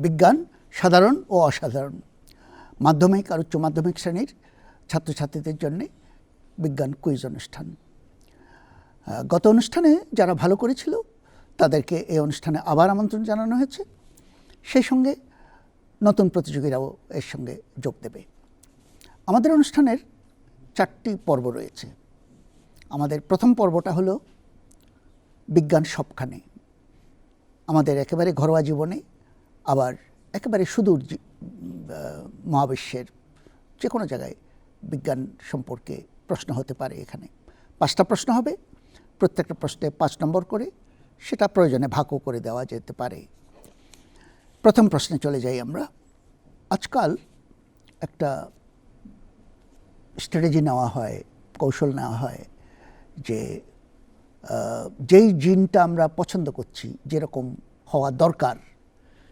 বিজ্ঞান সাধারণ ও অসাধারণ মাধ্যমিক আর উচ্চ মাধ্যমিক শ্রেণীর ছাত্রছাত্রীদের জন্য বিজ্ঞান কুইজ অনুষ্ঠান। গত অনুষ্ঠানে যারা ভালো করেছিল তাদেরকে এই অনুষ্ঠানে আবার আমন্ত্রণ জানানো হয়েছে। সেই সঙ্গে নতুন প্রতিযোগীরাও এর সঙ্গে যোগ দেবে। আমাদের অনুষ্ঠানের 4টি পর্ব রয়েছে। আমাদের প্রথম পর্বটা হলো বিজ্ঞান সবখানে। আমাদের একেবারে ঘরোয়া জীবনে আবার একেবারে সুদূর মহাবিশ্বের যে কোনো জায়গায় বিজ্ঞান সম্পর্কে প্রশ্ন হতে পারে। এখানে 5টা প্রশ্ন হবে, প্রত্যেকটা প্রশ্নে 5 নম্বর করে, সেটা প্রয়োজনে ভাগও করে দেওয়া যেতে পারে। প্রথম প্রশ্নে চলে যাই আমরা। আজকাল একটা স্ট্র্যাটেজি নেওয়া হয়, কৌশল নেওয়া হয় যে যেই জিনটা আমরা পছন্দ করছি, যেরকম হওয়া দরকার,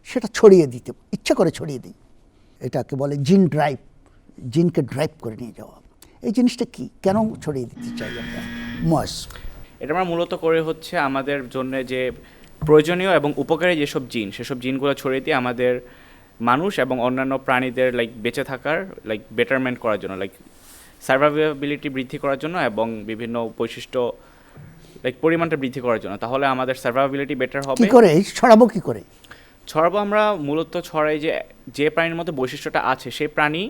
সেটা ছড়িয়ে দিতে ইচ্ছা করে ছড়িয়ে দিই। এটাকে বলে জিন ড্রাইভ, জিনকে ড্রাইভ করে নিয়ে যাওয়া। এই জিনিসটা কি, কেন ছড়িয়ে দিতে চাই আমরা? এটা আমরা মূলত করে হচ্ছে আমাদের জন্য যে প্রয়োজনীয় এবং উপকারী যেসব জিন, সেসব জিনগুলো ছড়িয়ে দিয়ে আমাদের মানুষ এবং অন্যান্য প্রাণীদের বেঁচে থাকার বেটারমেন্ট করার জন্য, সার্ভাইভেবিলিটি বৃদ্ধি করার জন্য এবং বিভিন্ন বৈশিষ্ট্য পরিমাণটা বৃদ্ধি করার জন্য। তাহলে আমাদের সার্ভাইভেবিলিটি বেটার হবে। কি করে ছড়াবো? কি করে ছড়াবো? আমরা মূলত ছড়াই যে প্রাণীর মধ্যে বৈশিষ্ট্যটা আছে, সেই প্রাণী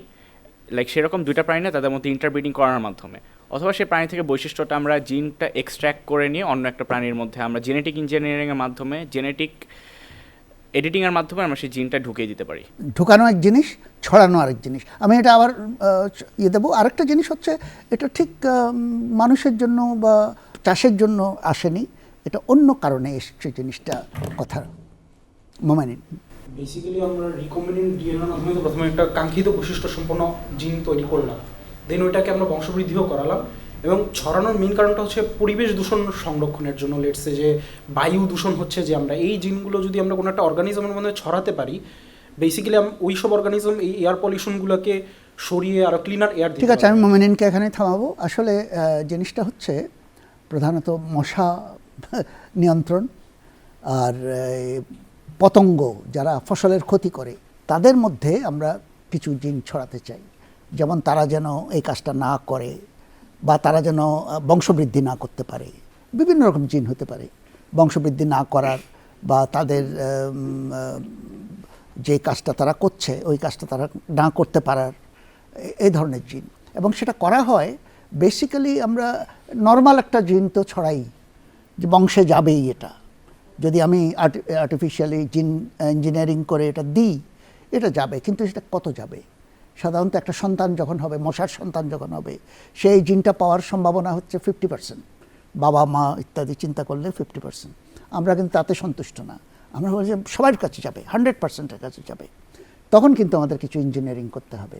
সেরকম 2টা প্রাণী না, তাদের মধ্যে ইন্টারব্রিডিং করানোর মাধ্যমে, অথবা সেই প্রাণী থেকে বৈশিষ্ট্যটা আমরা জিনটা এক্সট্র্যাক্ট করে নিয়ে অন্য একটা প্রাণীর মধ্যে আমরা জেনেটিক ইঞ্জিনিয়ারিংয়ের মাধ্যমে, জেনেটিক এডিটিংয়ের মাধ্যমে আমরা সেই জিনটা ঢুকিয়ে দিতে পারি। ঢুকানো এক জিনিস, ছড়ানো আরেক জিনিস। আমি এটা আবার দেবো। আরেকটা জিনিস হচ্ছে, এটা ঠিক মানুষের জন্য বা চাষের জন্য আসেনি, এটা অন্য কারণে এসছে জিনিসটা। কথা মোমেনিন বেসিক্যালি আমরা রিকম্বিনেন্ট ডিএনএর মাধ্যমে তো প্রথমে একটা কাঙ্ক্ষিত বৈশিষ্ট্য সম্পন্ন জিন তৈরি করলাম, দেন ওইটাকে আমরা বংশবৃদ্ধিও করালাম। এবং ছড়ানোর মেইন কারণটা হচ্ছে পরিবেশ দূষণ সংরক্ষণের জন্য। লেটসে যে বায়ু দূষণ হচ্ছে, যে আমরা এই জিনগুলো যদি আমরা কোনো একটা অর্গানিজমের মধ্যে ছড়াতে পারি, বেসিক্যালি ওই সব অর্গানিজম এই এয়ার পলিউশনগুলোকে সরিয়ে আরও ক্লিনার এয়ার দিতে। ঠিক আছে, আমি মোমেনিনকে এখানে থামাবো। আসলে জিনিসটা হচ্ছে প্রধানত মশা নিয়ন্ত্রণ আর পতঙ্গ যারা ফসলের ক্ষতি করে, তাদের মধ্যে আমরা কিছু জিন ছড়াতে চাই। যেমন তারা যেন এই কাজটা না করে, বা তারা যেন বংশবৃদ্ধি না করতে পারে। বিভিন্ন রকম জিন হতে পারে বংশবৃদ্ধি না করার, বা তাদের যে কাজটা তারা করছে ওই কাজটা তারা না করতে পারার, এই ধরনের জিন। এবং সেটা করা হয় বেসিক্যালি, আমরা নর্মাল একটা জিন তো ছড়াই যে বংশে যাবেই এটা। যদি আমি আর্টিফিশিয়ালি জিন ইঞ্জিনিয়ারিং করে এটা দিই, এটা যাবে, কিন্তু সেটা কত যাবে? সাধারণত একটা সন্তান যখন হবে, মশার সন্তান যখন হবে, সেই জিনটা পাওয়ার সম্ভাবনা হচ্ছে 50%। বাবা মা ইত্যাদি চিন্তা করলে 50%। আমরা কিন্তু তাতে সন্তুষ্ট না। আমরা বলি যে সবার কাছে যাবে, 100%-এর কাছে যাবে। তখন কিন্তু আমাদের কিছু ইঞ্জিনিয়ারিং করতে হবে।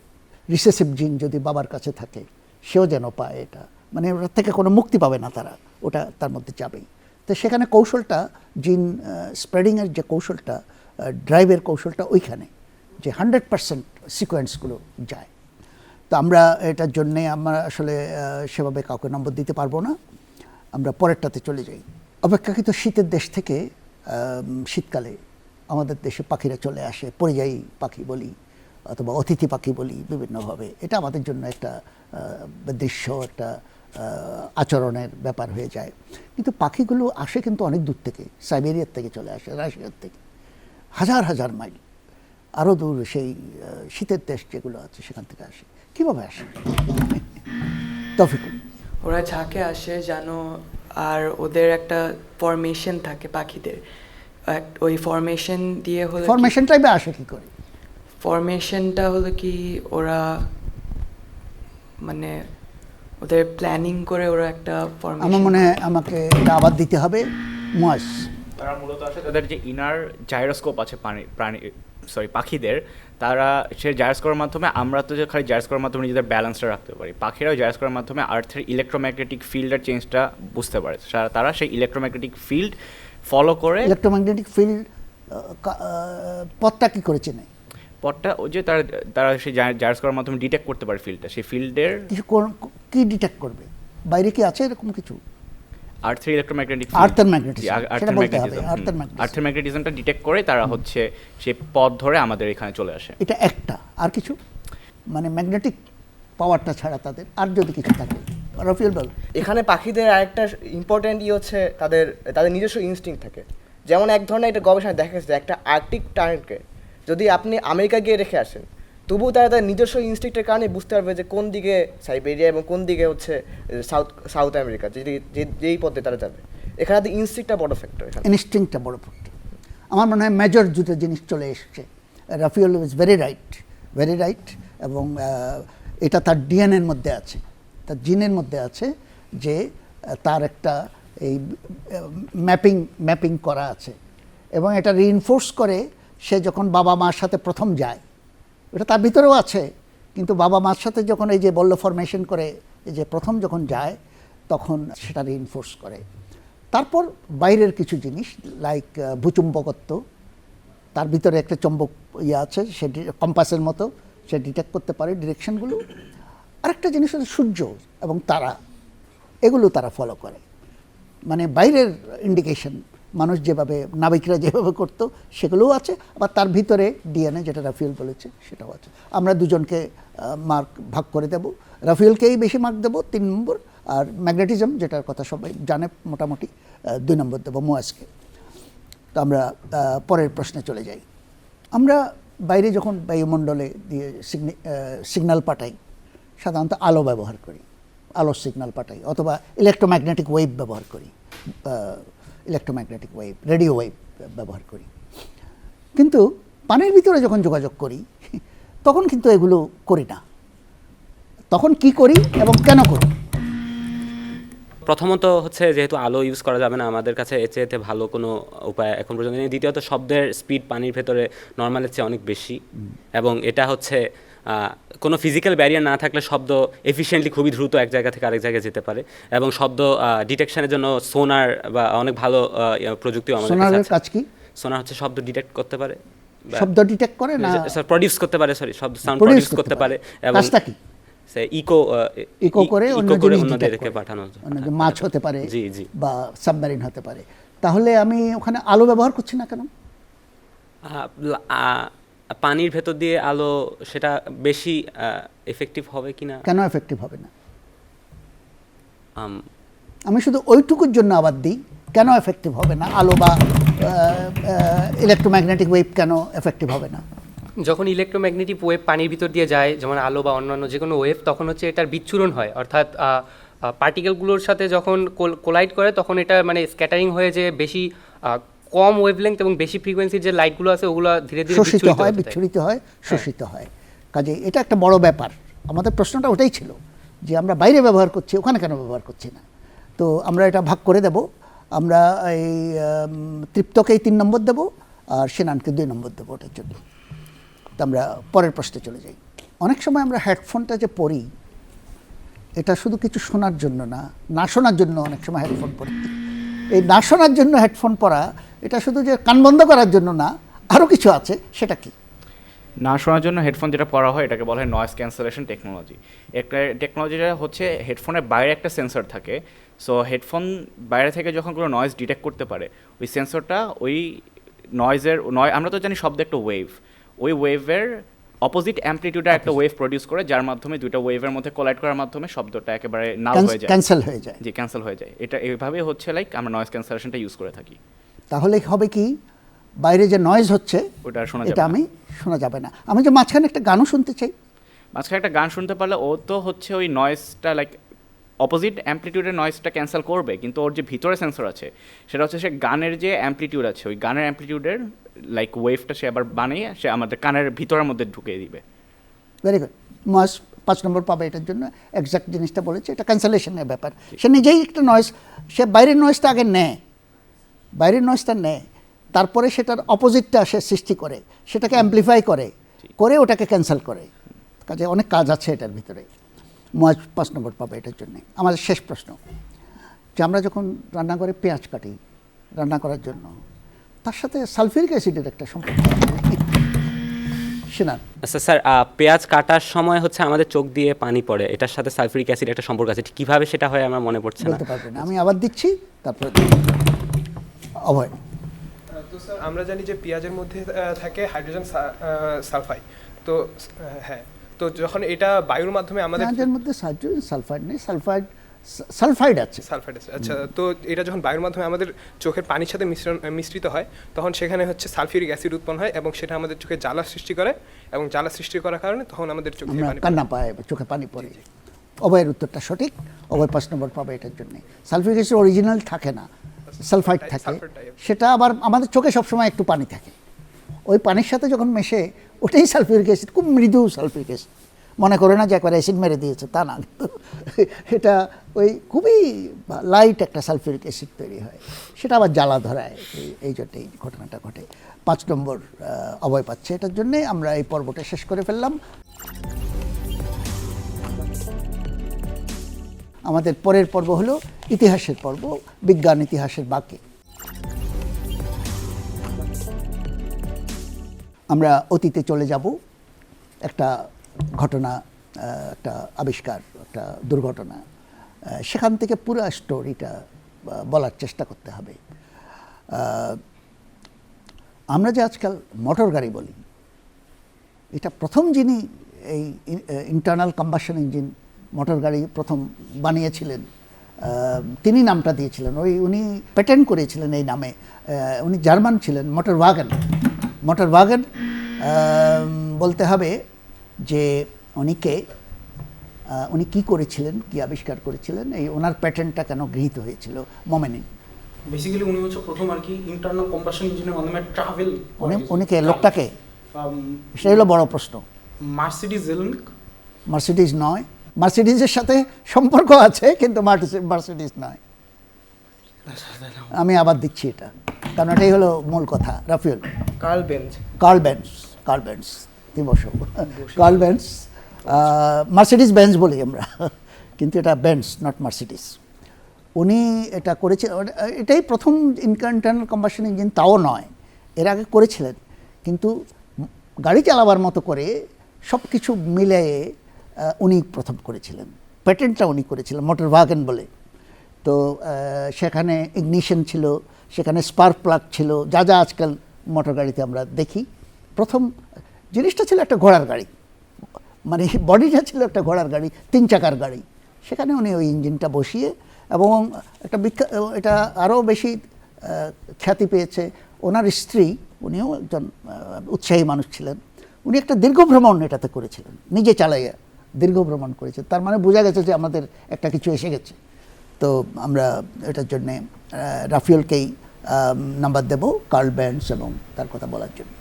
রিসেসিভ জিন যদি বাবার কাছে থাকে, সেও যেন পায় এটা, মানে ওটার থেকে কোনো মুক্তি পাবে না তারা, ওটা তার মধ্যে যাবেই। তো সেখানে কৌশলটা, জিন স্প্রেডিংয়ের যে কৌশলটা, ড্রাইভের কৌশলটা ওইখানে, যে 100% সিকোয়েন্সগুলো যায়। তো আমরা এটার জন্যে আমরা আসলে সেভাবে কাউকে নম্বর দিতে পারবো না। আমরা পরেরটাতে চলে যাই। অপেক্ষাকৃত শীতের দেশ থেকে শীতকালে আমাদের দেশে পাখিরা চলে আসে, পরিযায়ী পাখি বলি অথবা অতিথি পাখি বলি বিভিন্নভাবে। এটা আমাদের জন্য একটা দৃশ্য, একটা আচরণের ব্যাপার হয়ে যায়। কিন্তু পাখিগুলো আসে কিন্তু অনেক দূর থেকে, সাইবেরিয়ার থেকে চলে আসে, রাশিয়ার থেকে হাজার হাজার মাইল, আরও দূর সেই শীতের দেশ যেগুলো আছে সেখান থেকে আসে। কীভাবে আসে তৌফিকুল? ওরা ঝাঁকে আসে জানো, আর ওদের একটা ফরমেশন থাকে পাখিদের। ওই ফরমেশন দিয়ে হলো, ফরমেশনটাই বা আসে কী করে? ফরমেশনটা হলো কি, ওরা মানে ওদের প্ল্যানিং করে ওরা একটা ফরমেশন। আমার মনে হয় আমাকে এটা আবার দিতে হবে। মস তারা মূলত আসে তাদের যে ইনার জাইরোস্কোপ আছে পাখিদের, তারা সে জাইরোস্কোপের মাধ্যমে, আমরা তো যে খালি জাইরোস্কোপের মাধ্যমে নিজেদের ব্যালেন্সটা রাখতে পারি, পাখিরাও জাইরোস্কোপের মাধ্যমে আর্থের ইলেকট্রোম্যাগনেটিক ফিল্ডের চেঞ্জটা বুঝতে পারে। তারা সেই ইলেকট্রোম্যাগনেটিক ফিল্ড ফলো করে। ইলেকট্রোম্যাগনেটিক ফিল্ড পথটা কী করে চেনে? পথটা ওই যে তারা সেই জাইরোস্কোপের মাধ্যমে ডিটেক্ট করতে পারে ফিল্ডটা, সেই ফিল্ডের। কিছু কী ডিটেক্ট করবে? বাইরে কি আছে এরকম কিছু? আর্থের ইলেকট্রোম্যাগনেটিক আর্থের ম্যাগনেটিজম সেটা বলতে হবে, আর্থের ম্যাগনেটিজম। আর্থের ম্যাগনেটিজমটা ডিটেক্ট করে তারা হচ্ছে সেই পথ ধরে আমাদের এখানে চলে আসে। এটা একটা, আর কিছু মানে ম্যাগনেটিক পাওয়ারটা ছাড়া তাদের আর যদি কিছু থাকে, রফিউল বল। এখানে পাখিদের আরেকটা ইম্পর্টেন্ট হচ্ছে তাদের তাদের নিজস্ব ইনস্টিংক্ট থাকে। যেমন এক ধরনের একটা গবেষণায় দেখা গেছে একটা আর্কটিক টার্নকে যদি আপনি আমেরিকা গিয়ে রেখে আসেন, তবুও তারা তাদের নিজস্ব ইনস্টিংক্টের কারণে বুঝতে পারবে যে কোন দিকে সাইবেরিয়া এবং কোন দিকে হচ্ছে সাউথ আমেরিকা, যেই পথে তারা যাবে। এখানে তাদের ইনস্টিংক্টটা বড় ফ্যাক্টর। ইনস্টিংক্টটা বড় ফ্যাক্টর। আমার মনে হয় মেজর দুটো জিনিস চলে এসছে। রাফিউল ইজ ভেরি রাইট, এবং এটা তার ডিএনএর মধ্যে আছে, তার জিনের মধ্যে আছে যে তার একটা এই ম্যাপিং করা আছে, এবং এটা রিইনফোর্স করে সে যখন বাবা মার সাথে প্রথম যায়, এটা তার ভিতরেও আছে, কিন্তু বাবা মার সাথে যখন এই যে বলল ফরমেশন করে এই যে প্রথম যখন যায় তখন সেটা রিইনফোর্স করে। তারপর বাইরের কিছু জিনিস লাইক ভূচুম্বকত্ব, তার ভিতরে একটা চম্বক আছে, সে কম্পাসের মতো, সে ডিটেক্ট করতে পারে ডিরেকশনগুলো। আরেকটা জিনিস হচ্ছে সূর্য এবং তারা, এগুলো তারা ফলো করে। মানে বাইরের ইন্ডিকেশন মানুষ যেভাবে, নাবিকরা যেভাবে করতো সেগুলোও আছে, আবার তার ভিতরে ডিএনএ যেটা রাফিউল বলেছে সেটাও আছে। আমরা দুজনকে মার্ক ভাগ করে দেব, রাফিউলকেই বেশি মার্ক দেব 3 নম্বর, আর ম্যাগনেটিজম যেটার কথা সবাই জানে মোটামুটি 2 নম্বর দেবো মুয়াজকে। তো আমরা পরের প্রশ্নে চলে যাই। আমরা বাইরে যখন বায়ুমণ্ডলে দিয়ে সিগন্যাল পাঠাই, সাধারণত আলো ব্যবহার করি, আলোর সিগন্যাল পাঠাই, অথবা ইলেকট্রোম্যাগনেটিক ওয়েভ ব্যবহার করি, ইলেকট্রোম্যাগনেটিক ওয়েভ, রেডিও ওয়েভ ব্যবহার করি। কিন্তু পানির ভিতরে যখন যোগাযোগ করি তখন কিন্তু এগুলো করি না। তখন কি করি এবং কেন করি? প্রথমত হচ্ছে যেহেতু আলো ইউজ করা যাবে না, আমাদের কাছে এর চেয়ে ভালো কোনো উপায় এখন পর্যন্ত নেই। দ্বিতীয়ত শব্দের স্পিড পানির ভেতরে নর্মালের চেয়ে অনেক বেশি, এবং এটা হচ্ছে কোনো ফিজিক্যাল ব্যারিয়ার না থাকলে শব্দ এফিশিয়েন্টলি খুবই দ্রুত এক জায়গা থেকে আরেক জায়গায় যেতে পারে, এবং শব্দ ডিটেকশনের জন্য সোনার বা অনেক ভালো প্রযুক্তিও আমাদের কাছে আছে। কাজ কি? সোনার হচ্ছে শব্দ ডিটেক্ট করতে পারে, শব্দ ডিটেক্ট করে না, প্রডিউস করতে পারে, শব্দ সাউন্ড প্রডিউস করতে পারে, এবং কাজটা কি? ইকো করে অন্যদেরকে পাঠানো, মাছ হতে পারে জি জি, বা সাবমেরিন হতে পারে। তাহলে আমি ওখানে আলো ব্যবহার করছি না কেন? পানির ভেতর দিয়ে আলো সেটা বেশি এফেক্টিভ হবে কিনা? কেন এফেক্টিভ হবে না? আমি শুধু ওইটুকুর জন্য আবার দিই, কেন এফেক্টিভ হবে না আলো বা ইলেকট্রোম্যাগনেটিক ওয়েভ কেন এফেক্টিভ হবে না? যখন ইলেকট্রোম্যাগনেটিক ওয়েভ পানির ভিতর দিয়ে যায়, যেমন আলো বা অন্যান্য যে কোনো ওয়েভ, তখন হচ্ছে এটার বিচ্ছুরণ হয়, অর্থাৎ পার্টিকেলগুলোর সাথে যখন কোলাইড করে তখন এটা মানে স্ক্যাটারিং হয়ে যে বেশি কম ওয়েভলেংথ এবং বেশি ফ্রিকোয়েন্সির যে লাইটগুলো আছে ওগুলো ধীরে ধীরে বিচ্ছুরিত হয়, শোষিত হয়। কাজে এটা একটা বড় ব্যাপার। আমাদের প্রশ্নটা ওটাই ছিল যে আমরা বাইরে ব্যবহার করছি, ওখানে কেন ব্যবহার করছি না। তো আমরা এটা ভাগ করে দেব। আমরা এই তৃপ্তকেই 3 নম্বর দেব, আর সেনানকে 2 নম্বর দেবো ওটার জন্য। তো আমরা পরের প্রশ্নে চলে যাই। অনেক সময় আমরা হেডফোনটা যে পরি, এটা শুধু কিছু শোনার জন্য না শোনার জন্য অনেক সময় হেডফোন পরি। এই না শোনার জন্য হেডফোন পরা, এটা শুধু যে কান বন্ধ করার জন্য না, আরও কিছু আছে। সেটা কি? না শোনার জন্য হেডফোন যেটা পরা হয় এটাকে বলা হয় নয়েজ ক্যান্সেলেশন টেকনোলজি। একটা টেকনোলজিটা হচ্ছে হেডফোনের বাইরে একটা সেন্সর থাকে। সো হেডফোন বাইরে থেকে যখন কোনো নয়েজ ডিটেক্ট করতে পারে, ওই সেন্সরটা ওই আমরা তো জানি শব্দ একটা ওয়েভ, ওই ওয়েভের অপোজিট অ্যামপ্লিটিউডে একটা ওয়েভ প্রডিউস করে, যার মাধ্যমে দুইটা ওয়েভের মধ্যে কোলাইড করার মাধ্যমে শব্দটা একেবারে নাল হয়ে যায়, ক্যান্সেল হয়ে যায়। জি, ক্যান্সেল হয়ে যায়। এটা এইভাবে হচ্ছে আমরা নয়েজ ক্যান্সেলেশনটা ইউজ করে থাকি। তাহলে হবে কি, বাইরে যে নয়েজ হচ্ছে ওটা এটা আমি শোনা যাবে না। আমি যে মাঝখানে একটা গানও শুনতে চাই, মাঝখানে একটা গান শুনতে পারলে ও তো হচ্ছে ওই নয়েজটা অপোজিট অ্যামপ্লিটিউডের নয়েজটা ক্যান্সেল করবে, কিন্তু ওর যে ভিতরে সেন্সর আছে সেটা হচ্ছে সে গানের যে অ্যামপ্লিটিউড আছে, ওই গানের অ্যামপ্লিটিউডের ওয়েভটা সে আবার বানিয়ে সে আমাদের কানের ভিতরের মধ্যে ঢুকিয়ে দিবে। Very good. মহাজ 5 নম্বর পাবে এটার জন্য। এক্সাক্ট জিনিসটা বলেছে, এটা ক্যান্সেলেশনের ব্যাপার। সে নিজেই একটা নয়েজ, সে বাইরের নয়েজটা আগে নেয়, বাইরের নয়েজটা নেয়, তারপরে সেটার অপোজিটটা সে সৃষ্টি করে, সেটাকে অ্যাম্প্লিফাই করে ওটাকে ক্যান্সেল করে। কাজে অনেক কাজ আছে এটার ভিতরে। মহাজ 5 নম্বর পাবে এটার জন্যে। আমাদের শেষ প্রশ্ন, যে আমরা যখন রান্নাঘরে পেঁয়াজ কাটি রান্না করার জন্য, তার সাথে সালফিউরিক অ্যাসিডের একটা সম্পর্ক। সিনান। আচ্ছা স্যার, পেঁয়াজ কাটার সময় হচ্ছে আমাদের চোখ দিয়ে পানি পড়ে, এটার সাথে সালফিউরিক অ্যাসিড একটা সম্পর্ক আছে, কিভাবে সেটা হয় আমার মনে পড়ছে না। বলতে পারবেন না, আমি আবার দিচ্ছি, তারপরে অভয়। তো স্যার আমরা জানি যে পেঁয়াজের মধ্যে থাকে হাইড্রোজেন সালফাইড, তো হ্যাঁ, তো যখন এটা বায়ুর মাধ্যমে আমাদের পেঁয়াজের মধ্যে সালফাইড নেই, সালফাইড আছে। সালফাইড আছে, আচ্ছা, তো এটা যখন বায়ুর মাধ্যমে আমাদের চোখের পানির সাথে মিশ্রিত হয় তখন সেখানে হচ্ছে সালফিউরিক অ্যাসিড উৎপন্ন হয় এবং সেটা আমাদের চোখে জ্বালা সৃষ্টি করে, এবং জ্বালা সৃষ্টি করার কারণে তখন আমাদের চোখে আমরা পানি কান্না পায়, চোখে পানি পড়ে। অভয়ের উত্তরটা সঠিক, অভয় 5 নম্বর পাবে এটার জন্য। সালফিউরিক অ্যাসিড অরিজিনাল থাকে না, সালফাইড থাকে, সেটা আবার আমাদের চোখে সবসময় একটু পানি থাকে, ওই পানির সাথে যখন মেশে ওটাই সালফিউরিক অ্যাসিড, খুব মৃদু সালফিউরিক অ্যাসিড। মনে করে না যে একবার অ্যাসিড মেরে দিয়েছে, তা না, কিন্তু এটা ওই খুবই লাইট একটা সালফিউরিক অ্যাসিড তৈরি হয়, সেটা আবার জ্বালা ধরায়, এই জন্য এই ঘটনাটা ঘটে। 5 নম্বর অভয় পাচ্ছে এটার জন্যে। আমরা এই পর্বটা শেষ করে ফেললাম। আমাদের পরের পর্ব হলো ইতিহাসের পর্ব, বিজ্ঞান ইতিহাসের বাঁকে। আমরা অতীতে চলে যাব, একটা ঘটনা, একটা আবিষ্কার, একটা দুর্ঘটনা, সেখান থেকে পুরো স্টোরিটা বলার চেষ্টা করতে হবে। আমরা যে আজকাল মোটর গাড়ি বলি, এটা প্রথম যিনি এই ইন্টারনাল কম্বাশন ইঞ্জিন মোটর গাড়ি প্রথম বানিয়েছিলেন, তিনি নামটা দিয়েছিলেন, উনি প্যাটেন্ট করেছিলেন এই নামে। উনি জার্মান ছিলেন, মোটর ওয়াগন বলতে হবে যে উনি কি করেছিলেন, কি আবিষ্কার করেছিলেন, এই ওনার প্যাটেন্টটা কেন গৃহীত হয়েছিল মোমেনিন। বেসিক্যালি উনি হচ্ছে প্রথম আর কি ইন্টারনাল কম্বাশন ইঞ্জিনের মাধ্যমে ট্রাভেল। উনিকে লোকটাকে, সেটা হলো বড় প্রশ্ন। মার্সিডিজ জেলনিক। মার্সিডিজ নয়, মার্সিডিজের সাথে সম্পর্ক আছে কিন্তু মার্সিডিজ নয়। আমি আবার দিচ্ছি এটা, কারণ এটাই হলো মূল কথা। Rafiul. Karl Benz. Karl Benz, তুমি বসো। কার্ল বেঞ্জ, মার্সিডিজ বেঞ্জ বলি আমরা, কিন্তু এটা বেঞ্জ, নট মার্সিডিজ। উনি এটা করেছিলেন, এটাই প্রথম ইন্টারনাল কম্বাশন ইঞ্জিন, তাও নয়, এর আগে করেছিলেন, কিন্তু গাড়ি চালাবার মতো করে সব কিছু মিলে উনি প্রথম করেছিলেন। প্যাটেন্টটা উনি করেছিলেন মোটর ওয়াগন বলে। তো সেখানে ইগনিশন ছিল, সেখানে স্পার্ক প্লাগ ছিল, যা যা আজকাল মোটর গাড়িতে আমরা দেখি। প্রথম জিনিসটা ছিল একটা ঘোড়ার গাড়ি, মানে বডিটা ছিল একটা ঘোড়ার গাড়ি, 3 চাকার গাড়ি। সেখানে উনি ওই ইঞ্জিনটা বসিয়ে, এবং একটা এটা আরও বেশি খ্যাতি পেয়েছে ওনার স্ত্রী, উনিও একজন উৎসাহী মানুষ ছিলেন। উনি একটা দীর্ঘ ভ্রমণ এটাতে করেছিলেন, নিজে চালাইয়া দীর্ঘ ভ্রমণ করেছে। তার মানে বোঝা গেছে যে আমাদের একটা কিছু এসে গেছে। তো আমরা এটার জন্যে রাফিউলকেই নাম্বার দেব, কার্ল বেঞ্জ এবং তার কথা বলার জন্য।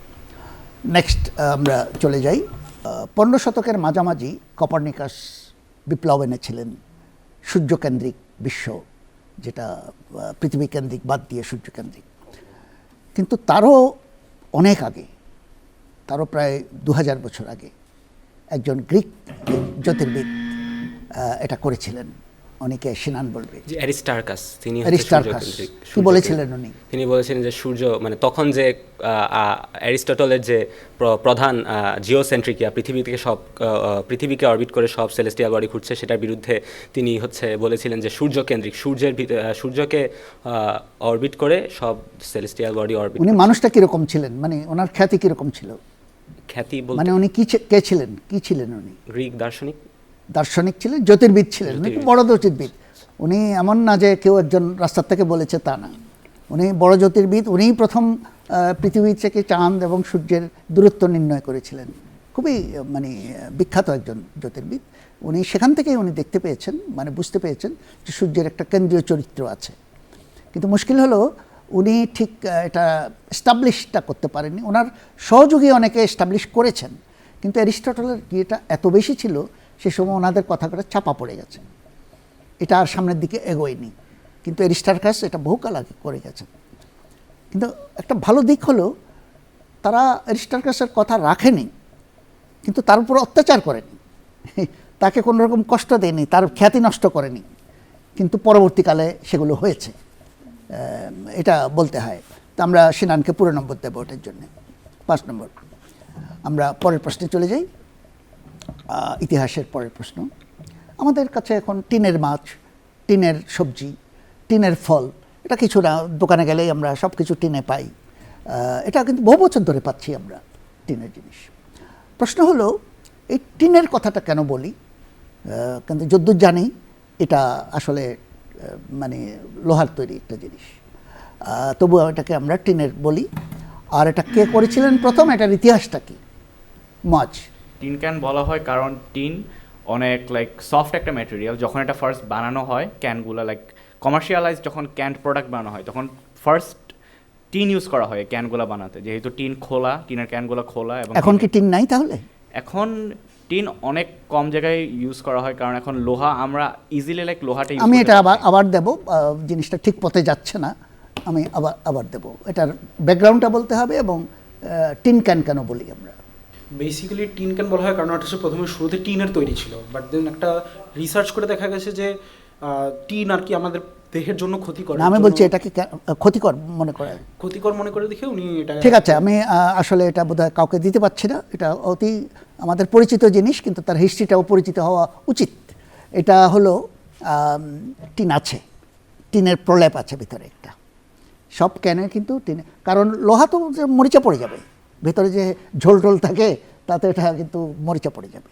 নেক্সট আমরা চলে যাই 15 শতকের মাঝামাঝি। কোপার্নিকাস বিপ্লব এনেছিলেন সূর্যকেন্দ্রিক বিশ্ব, যেটা পৃথিবী কেন্দ্রিক বাদ দিয়ে সূর্যকেন্দ্রিক। কিন্তু তারও অনেক আগে, তারও প্রায় 2000 বছর আগে একজন গ্রিক জ্যোতির্বিদ এটা করেছিলেন। অনেকে সিনান বলবে অ্যারিস্টার্কাস। তিনি কি বলেছিলেন উনি? তিনি বলেছিলেন যে সূর্য, মানে তখন যে অ্যারিস্টটলের যে প্রধান জিওসেন্ট্রিকিয়া, পৃথিবীকে অরবিট করে সব সেলেস্টিয়াল বডি ঘুরছে, সেটার বিরুদ্ধে তিনি বলেছিলেন যে সূর্যকেন্দ্রিক, সূর্যকে অরবিট করে সব সেলেস্টিয়াল বডি অরবিট। উনি মানুষটা কিরকম ছিলেন, মানে ওনার খ্যাতি কিরকম ছিল? খ্যাতি মানে উনি কে ছিলেন, কি ছিলেন? উনি গ্রিক দার্শনিক ছিলেন, জ্যোতির্বিদ ছিলেন, উনি খুব বড় জ্যোতির্বিদ। উনি এমন না যে কেউ একজন রাস্তার থেকে বলেছে, তা না, উনি বড় জ্যোতির্বিদ। উনিই প্রথম পৃথিবী থেকে চাঁদ এবং সূর্যের দূরত্ব নির্ণয় করেছিলেন। খুবই মানে বিখ্যাত একজন জ্যোতির্বিদ। উনি সেখান থেকেই উনি দেখতে পেয়েছেন, মানে বুঝতে পেরেছেন যে সূর্যের একটা কেন্দ্রীয় চরিত্র আছে। কিন্তু মুশকিল হলো উনি ঠিক এটা এস্টাবলিশটা করতে পারেননি। ওনার সহযোগী অনেকে এস্টাবলিশ করেছেন, কিন্তু অ্যারিস্টটলের ইয়েটা এত বেশি ছিল, সে সময় ওনাদের কথাটা চাপা পড়ে গেছে, এটা আর সামনের দিকে এগোয়নি। কিন্তু অ্যারিস্টার্কাস এটা বহুকাল আগে করে গেছেন। কিন্তু একটা ভালো দিক হলো তারা অ্যারিস্টার্কাসের কথা রাখেনি, কিন্তু তার উপর অত্যাচার করেনি, তাকে কোনো রকম কষ্ট দেয়নি, তার খ্যাতি নষ্ট করেনি। কিন্তু পরবর্তীকালে সেগুলো হয়েছে, এটা বলতে হয়। তো আমরা সিনানকে পুরো নম্বর দেবো ওটার জন্যে। 5 নম্বর। আমরা পরের প্রশ্নে চলে যাই, ইতিহাসের পরের প্রশ্ন। আমাদের কাছে এখন টিনের মাছ, টিনের সবজি, টিনের ফল, এটা কিছু না, দোকানে গেলেই আমরা সব কিছু টিনে পাই। এটা কিন্তু বহু বছর ধরে পাচ্ছি আমরা টিনের জিনিস। প্রশ্ন হলো এই টিনের কথাটা কেন বলি, কিন্তু যদ্দূর জানি এটা আসলে মানে লোহার তৈরি একটা জিনিস, তবু এটাকে আমরা টিনের বলি। আর এটা কে করেছিলেন প্রথম, এটার ইতিহাসটা কি? মাছ টিন ক্যান বলা হয় কারণ টিন অনেক লাইক সফট একটা ম্যাটেরিয়াল। যখন এটা ফার্স্ট বানানো হয় ক্যানগুলো, লাইক কমার্শিয়ালাইজ যখন ক্যান্ড প্রোডাক্ট বানানো হয় তখন ফার্স্ট টিন ইউজ করা হয় ক্যানগুলো বানাতে, যেহেতু টিন খোলা, টিনের ক্যানগুলো খোলা। এবং এখন কি টিন নাই তাহলে? এখন টিন অনেক কম জায়গায় ইউজ করা হয়, কারণ এখন লোহা আমরা ইজিলি লাইক লোহাটা আমি এটা আবার দেব, জিনিসটা ঠিক পথে যাচ্ছে না, আমি আবার দেব। এটার ব্যাকগ্রাউন্ডটা বলতে হবে এবং টিন ক্যান কেন বলি আমরা। বেসিক্যালি টিন ক্যান বলা হয় কারণ এটা হচ্ছে প্রথমে শুরুতে টিনের তৈরি ছিল, বাট দেন একটা রিসার্চ করে দেখা গেছে যে টিন আর কি আমাদের দেহের জন্য ক্ষতিকর। না, আমি বলছি এটাকে ক্ষতিকর মনে করে, ক্ষতিকর মনে করে দেখে উনি এটা। ঠিক আছে, আমি আসলে এটা বোধহয় কাউকে দিতে পারছি না, এটা অতি আমাদের পরিচিত জিনিস, কিন্তু তার হিস্ট্রিটাও পরিচিত হওয়া উচিত। এটা হলো টিন আছে, টিনের প্রলেপ আছে ভিতরে একটা, সব ক্যানে কিন্তু টিনে, কারণ লোহা তো মরিচা পড়ে যাবে, ভেতরে যে ঝোল টোল থাকে তাতে এটা কিন্তু মরিচা পড়ে যাবে।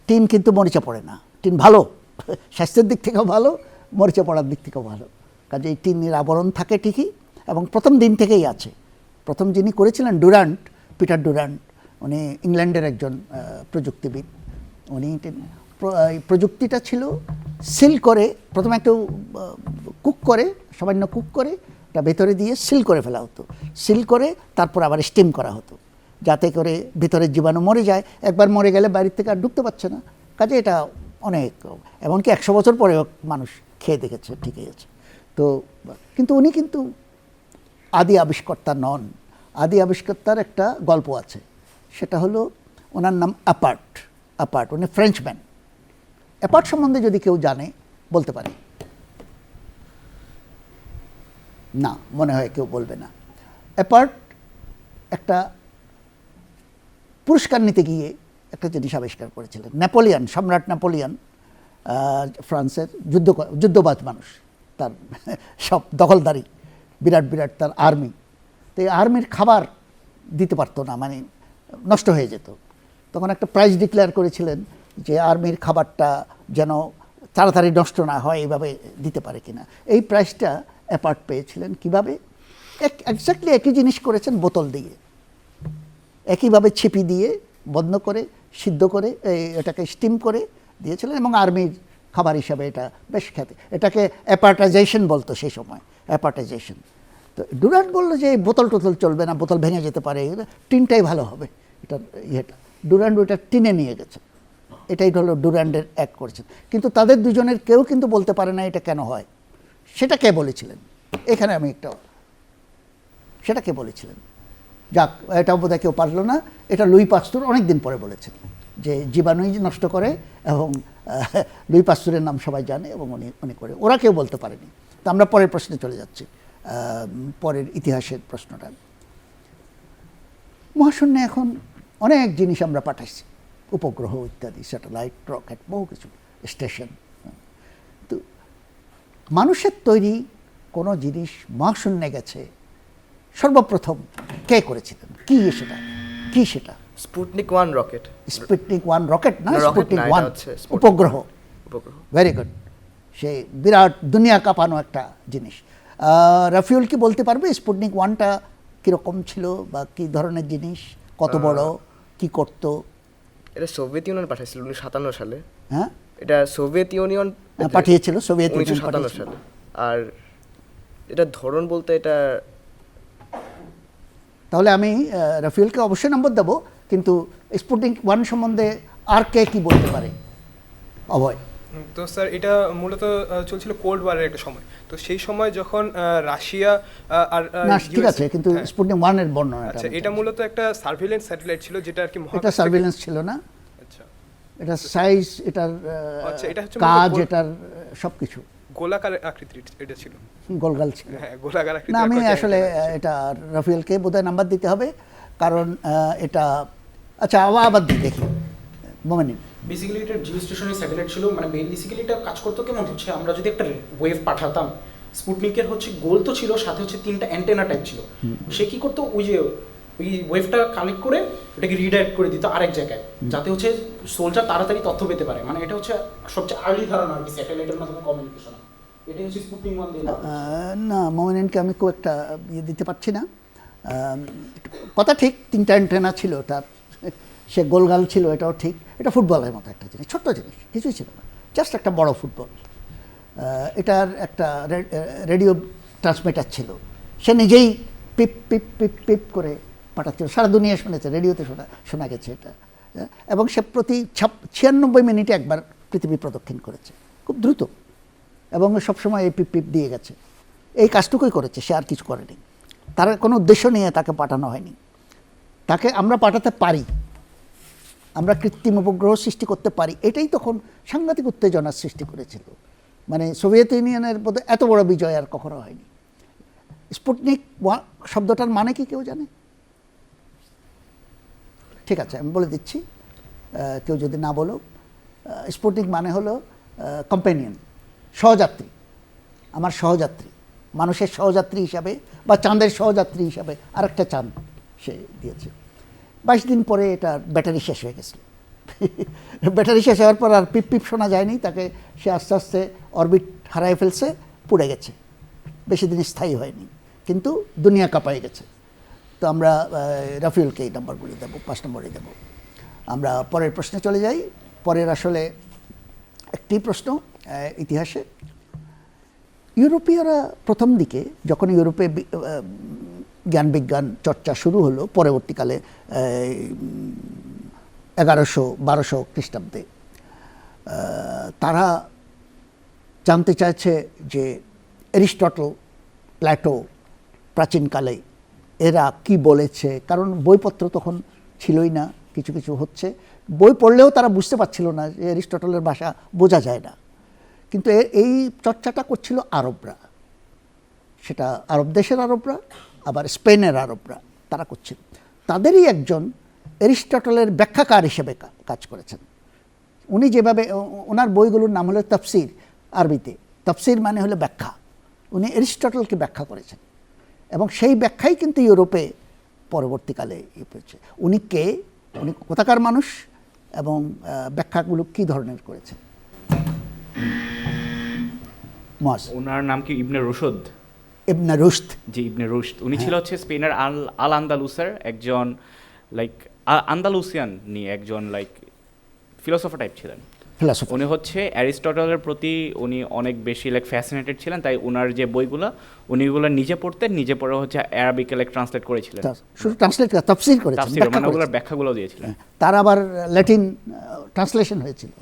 টিন কিন্তু মরিচা পড়ে না, টিন ভালো, স্বাস্থ্যের দিক থেকেও ভালো, মরিচা পড়ার দিক থেকেও ভালো। কাজে এই টিনের আবরণ থাকে ঠিকই, এবং প্রথম দিন থেকেই আছে। প্রথম যিনি করেছিলেন ডুরান্ট, পিটার ডুরান্ট, উনি ইংল্যান্ডের একজন প্রযুক্তিবিদ। উনি এই প্রযুক্তিটা ছিল সিল করে, প্রথমে একটু কুক করে, সামান্য কুক করে এটা ভেতরে দিয়ে সিল করে ফেলা হতো, সিল করে তারপর আবার স্টিম করা হতো, যাতে করে ভেতরের জীবাণু মরে যায়। একবার মরে গেলে বাইরের থেকে আর ঢুকতে পারছে না। কাজে এটা অনেক, এমনকি 100 বছর পরেও মানুষ খেয়ে দেখেছে, ঠিকই আছে। তো কিন্তু উনি কিন্তু আদি আবিষ্কর্তা নন। আদি আবিষ্কর্তার একটা গল্প আছে, সেটা হলো ওনার নাম অ্যাপার্ট, উনি ফ্রেঞ্চম্যান। অ্যাপার্ট সম্বন্ধে যদি কেউ জানে বলতে পারে? না, মনে হয় কেউ বলবে না। অ্যাপার্ট একটা পুরস্কার নিতে গিয়ে একটা জিনিস আবিষ্কার করেছিলেন। নেপোলিয়ন, সম্রাট নেপোলিয়ন, ফ্রান্সের যুদ্ধবাজ মানুষ, তার সব দখলদারি, বিরাট বিরাট তার আর্মি। তো এই আর্মির খাবার দিতে পারতো না, মানে নষ্ট হয়ে যেত। তখন একটা প্রাইজ ডিক্লেয়ার করেছিলেন যে আর্মির খাবারটা যেন তাড়াতাড়ি নষ্ট না হয়, এইভাবে দিতে পারে কিনা। এই প্রাইজটা অ্যাপার্ট পেয়েছিলেন। কিভাবে? এক্স্যাক্টলি একই জিনিস করেছেন বোতল দিয়ে, একইভাবে ছিপি দিয়ে বন্ধ করে সিদ্ধ করে এটাকে স্টিম করে দিয়েছিলেন, এবং আর্মির খাবার হিসাবে এটা বেশ খ্যাতি। এটাকে অ্যাপার্টাইজেশন বলতো সেই সময়, অ্যাপার্টাইজেশন। তো ডুরান্ট বললো যে বোতল টোতল চলবে না, বোতল ভেঙে যেতে পারে, টিনটাই ভালো হবে এটার ইয়েটা। ডুরান্ট ওইটা টিনে নিয়ে গেছে, এটাই হলো ডুরান্টের অ্যাক্ট করেছেন। কিন্তু তাদের দুজনের কেউ কিন্তু বলতে পারে না এটা কেন হয়। সেটা কে বলেছিলেন? এখানে আমি একটা, সেটা কে বলেছিলেন? যাক, এটাও বোধহয় কেউ পারলো না। এটা লুই পাস্তুর অনেক দিন পরে বলেছেন যে জীবাণুই নষ্ট করে, এবং লুই পাস্তুরের নাম সবাই জানে, এবং উনি করে, ওরা কেউ বলতে পারেনি। তো আমরা পরের প্রশ্নে চলে যাচ্ছি, পরের ইতিহাসের প্রশ্নটা। মহাশূন্যে এখন অনেক জিনিস আমরা পাঠাইছি, উপগ্রহ ইত্যাদি, স্যাটেলাইট, রকেট, বহু কিছু, স্টেশন। তো মানুষের তৈরি কোনো জিনিস মহাশূন্যে গেছে সর্বপ্রথম কে করেছিলেন? কি সেটা? Sputnik 1 rocket. স্পুটনিক 1 রকেট না, না, rocket স্পুটনিক না, 1 এটা হচ্ছে Sputnik উপগ্রহ। উপগ্রহ। ভেরি গুড, সেই বিরাট দুনিয়া কাঁপানো একটা জিনিস। রাফিউল কি বলতে পারবে স্পুটনিক 1টা কীরকম ছিল, বা কী ধরনের জিনিস, কত বড়, কি করত? এটা সোভিয়েত ইউনিয়ন পাঠিয়েছিল 1957 সালে। হ্যাঁ, এটা সোভিয়েত ইউনিয়ন পাঠিয়েছিল, সোভিয়েত ইউনিয়ন 1957 পাঠিয়েছিল। সালে। আর এটা ধরন বলতে এটা, তাহলে আমি রাফিউলকে অবশ্যই নম্বর দেবো, কিন্তু স্পুটনিক 1 সম্বন্ধে আর কে কি বলতে পারে? অভয়। তো স্যার এটা মূলত চলছিল কোল্ড ওয়ারের একটা সময়। তো সেই সময় যখন রাশিয়া আর না, ঠিক USA আছে, কিন্তু স্পুটনিক 1 এর বর্ণনা। আচ্ছা, এটা মূলত একটা সার্ভিলেন্স স্যাটেলাইট ছিল যেটা আর কি এটা সার্ভিলেন্স ছিল না, আচ্ছা, এটা সাইজ, এটার আচ্ছা, এটা হচ্ছে কাজ, মূলত এটার সব কিছু গোলাকার আকৃতির এটা ছিল। গোলগাল ছিল। হ্যাঁ, গোলাকার আকৃতির। না, আমি একটা আসলে এটা রাফিউলকে বোধহয় নাম্বার দিতে হবে, কারণ এটা আচ্ছা আবার দেখি মোমেনিন। বেসিক্যালি এটা জিও স্টেশনের স্যাটেলাইট ছিল, মানে বেসিক্যালি এটা কাজ করতো কেমন হচ্ছে, আমরা যদি একটা ওয়েভ পাঠাতাম, স্পুটনিকের হচ্ছে গোল তো ছিল, সাথে হচ্ছে 3টা অ্যান্টেনা টাইপ ছিল, সে কি করতো ওই ওয়েভটা কালেক্ট করে এটাকে রিডাইরেক্ট করে দিত আরেক জায়গায়, যাতে হচ্ছে সোলজার তাড়াতাড়ি তথ্য পেতে পারে। মানে এটা হচ্ছে সবচেয়ে আর্লি ধারণা আর কি স্যাটেলাইটের মাধ্যমে কমিউনিকেশন। এটাই হচ্ছে স্পুটনিক 1 দিয়ে না মোমেনিনকে আমি খুব একটা দিতে পারছি না। কথা ঠিক, 3টা অ্যান্টেনা ছিল, তার সে গোলগাল ছিল, এটাও ঠিক। এটা ফুটবলের মতো একটা জিনিস, ছোট্ট জিনিস, কিছুই ছিল না, জাস্ট একটা বড় ফুটবল। এটার একটা রেডিও ট্রান্সমিটার ছিল, সে নিজেই পিপ পিপ পিপ পিপ করে পাঠাচ্ছিল, সারা দুনিয়া শুনেছে, রেডিওতে শোনা গেছে এটা। এবং সে প্রতি 96 মিনিটে একবার পৃথিবী প্রদক্ষিণ করেছে, খুব দ্রুত, এবং সবসময় এই পিপ পিপ দিয়ে গেছে। এই কাজটুকুই করেছে, সে আর কিছু করেনি। তার কোনো উদ্দেশ্য নিয়ে তাকে পাঠানো হয়নি। তাকে আমরা পাঠাতে পারি, আমরা কৃত্রিম উপগ্রহ সৃষ্টি করতে পারি, এটাই তখন সাংঘাতিক উত্তেজনার সৃষ্টি করেছিল। মানে সোভিয়েত ইউনিয়নের মধ্যে এত বড় বিজয় আর কখনো হয়নি। স্পুটনিক শব্দটার মানে কি কেউ জানে? ঠিক আছে, আমি বলে দিচ্ছি, কেউ যদি না বলো। স্পুটনিক মানে হলো কম্পেনিয়ন, সহযাত্রী, আমার সহযাত্রী, মানুষের সহযাত্রী হিসাবে বা চাঁদের সহযাত্রী হিসাবে আরেকটা চাঁদ সে দিয়েছে। 22 দিন পরে এটার ব্যাটারি শেষ হয়ে গেছিল। ব্যাটারি শেষ হওয়ার পর আর পিপ পিপ শোনা যায়নি, তাকে সে আস্তে আস্তে অরবিট হারায় ফেলছে, পুড়ে গেছে, বেশি দিন স্থায়ী হয়নি, কিন্তু দুনিয়া কাঁপায় গেছে। তো আমরা রাফিউলকে এই নম্বরগুলি দেবো, 5 নম্বরই দেবো। আমরা পরের প্রশ্নে চলে যাই। পরের আসলে একটি প্রশ্ন ইতিহাসে। ইউরোপীয়রা প্রথম দিকে যখন ইউরোপে জ্ঞান বিজ্ঞান চর্চা শুরু হলো, পরবর্তীকালে 1100-1200 খ্রিস্টাব্দে, তারা জানতে চাইছে যে এরিস্টটল, প্ল্যাটো প্রাচীনকালে এরা কি বলেছে, কারণ বইপত্র তখন ছিলই না, কিছু কিছু হচ্ছে, বই পড়লেও তারা বুঝতে পারছিল না, যে এরিস্টটলের ভাষা বোঝা যায় না। কিন্তু এই চর্চাটা করছিল আরবরা, সেটা আরব দেশের আরবরা, আবার স্পেনের আরবরা, তারা করছিল। তাদেরই একজন এরিস্টটলের ব্যাখ্যাকার হিসেবে কাজ করেছেন। উনি যেভাবে, ওনার বইগুলোর নাম হলো তাফসির, আরবিতে তাফসির মানে হলো ব্যাখ্যা। উনি এরিস্টটলকে ব্যাখ্যা করেছেন, এবং সেই ব্যাখ্যাই কিন্তু ইউরোপে পরবর্তীকালে পেয়েছে। উনি কে, উনি কোথাকার মানুষ, এবং ব্যাখ্যাগুলো কী ধরনের করেছেন? ওনার নাম কি ইবনে রুশদ? ইবনে রুশদ, জি ইবনে রুশদ। উনি ছিল হচ্ছে স্পেনের আল আন্দালুসের একজন লাইক আন্দালুসিয়ান নিয়ে একজন লাইক ফিলোসফার টাইপ ছিলেন। ফিলোসফার। উনি হচ্ছে অ্যারিস্টটলের প্রতি উনি অনেক বেশি লাইক ফ্যাসিনেটেড ছিলেন, তাই ওনার যে বইগুলো উনি ওগুলো নিজে পড়তেন, নিজে পড়ে হচ্ছে অ্যারাবিকে লাইক ট্রান্সলেট করেছিলেন। শুধু ট্রান্সলেট করে তাফসির করেছেন, তাফসীর মানে ওগুলোর ব্যাখ্যাগুলো দিয়েছিলেন। তার আবার ল্যাটিন ট্রান্সলেশন হয়েছিল।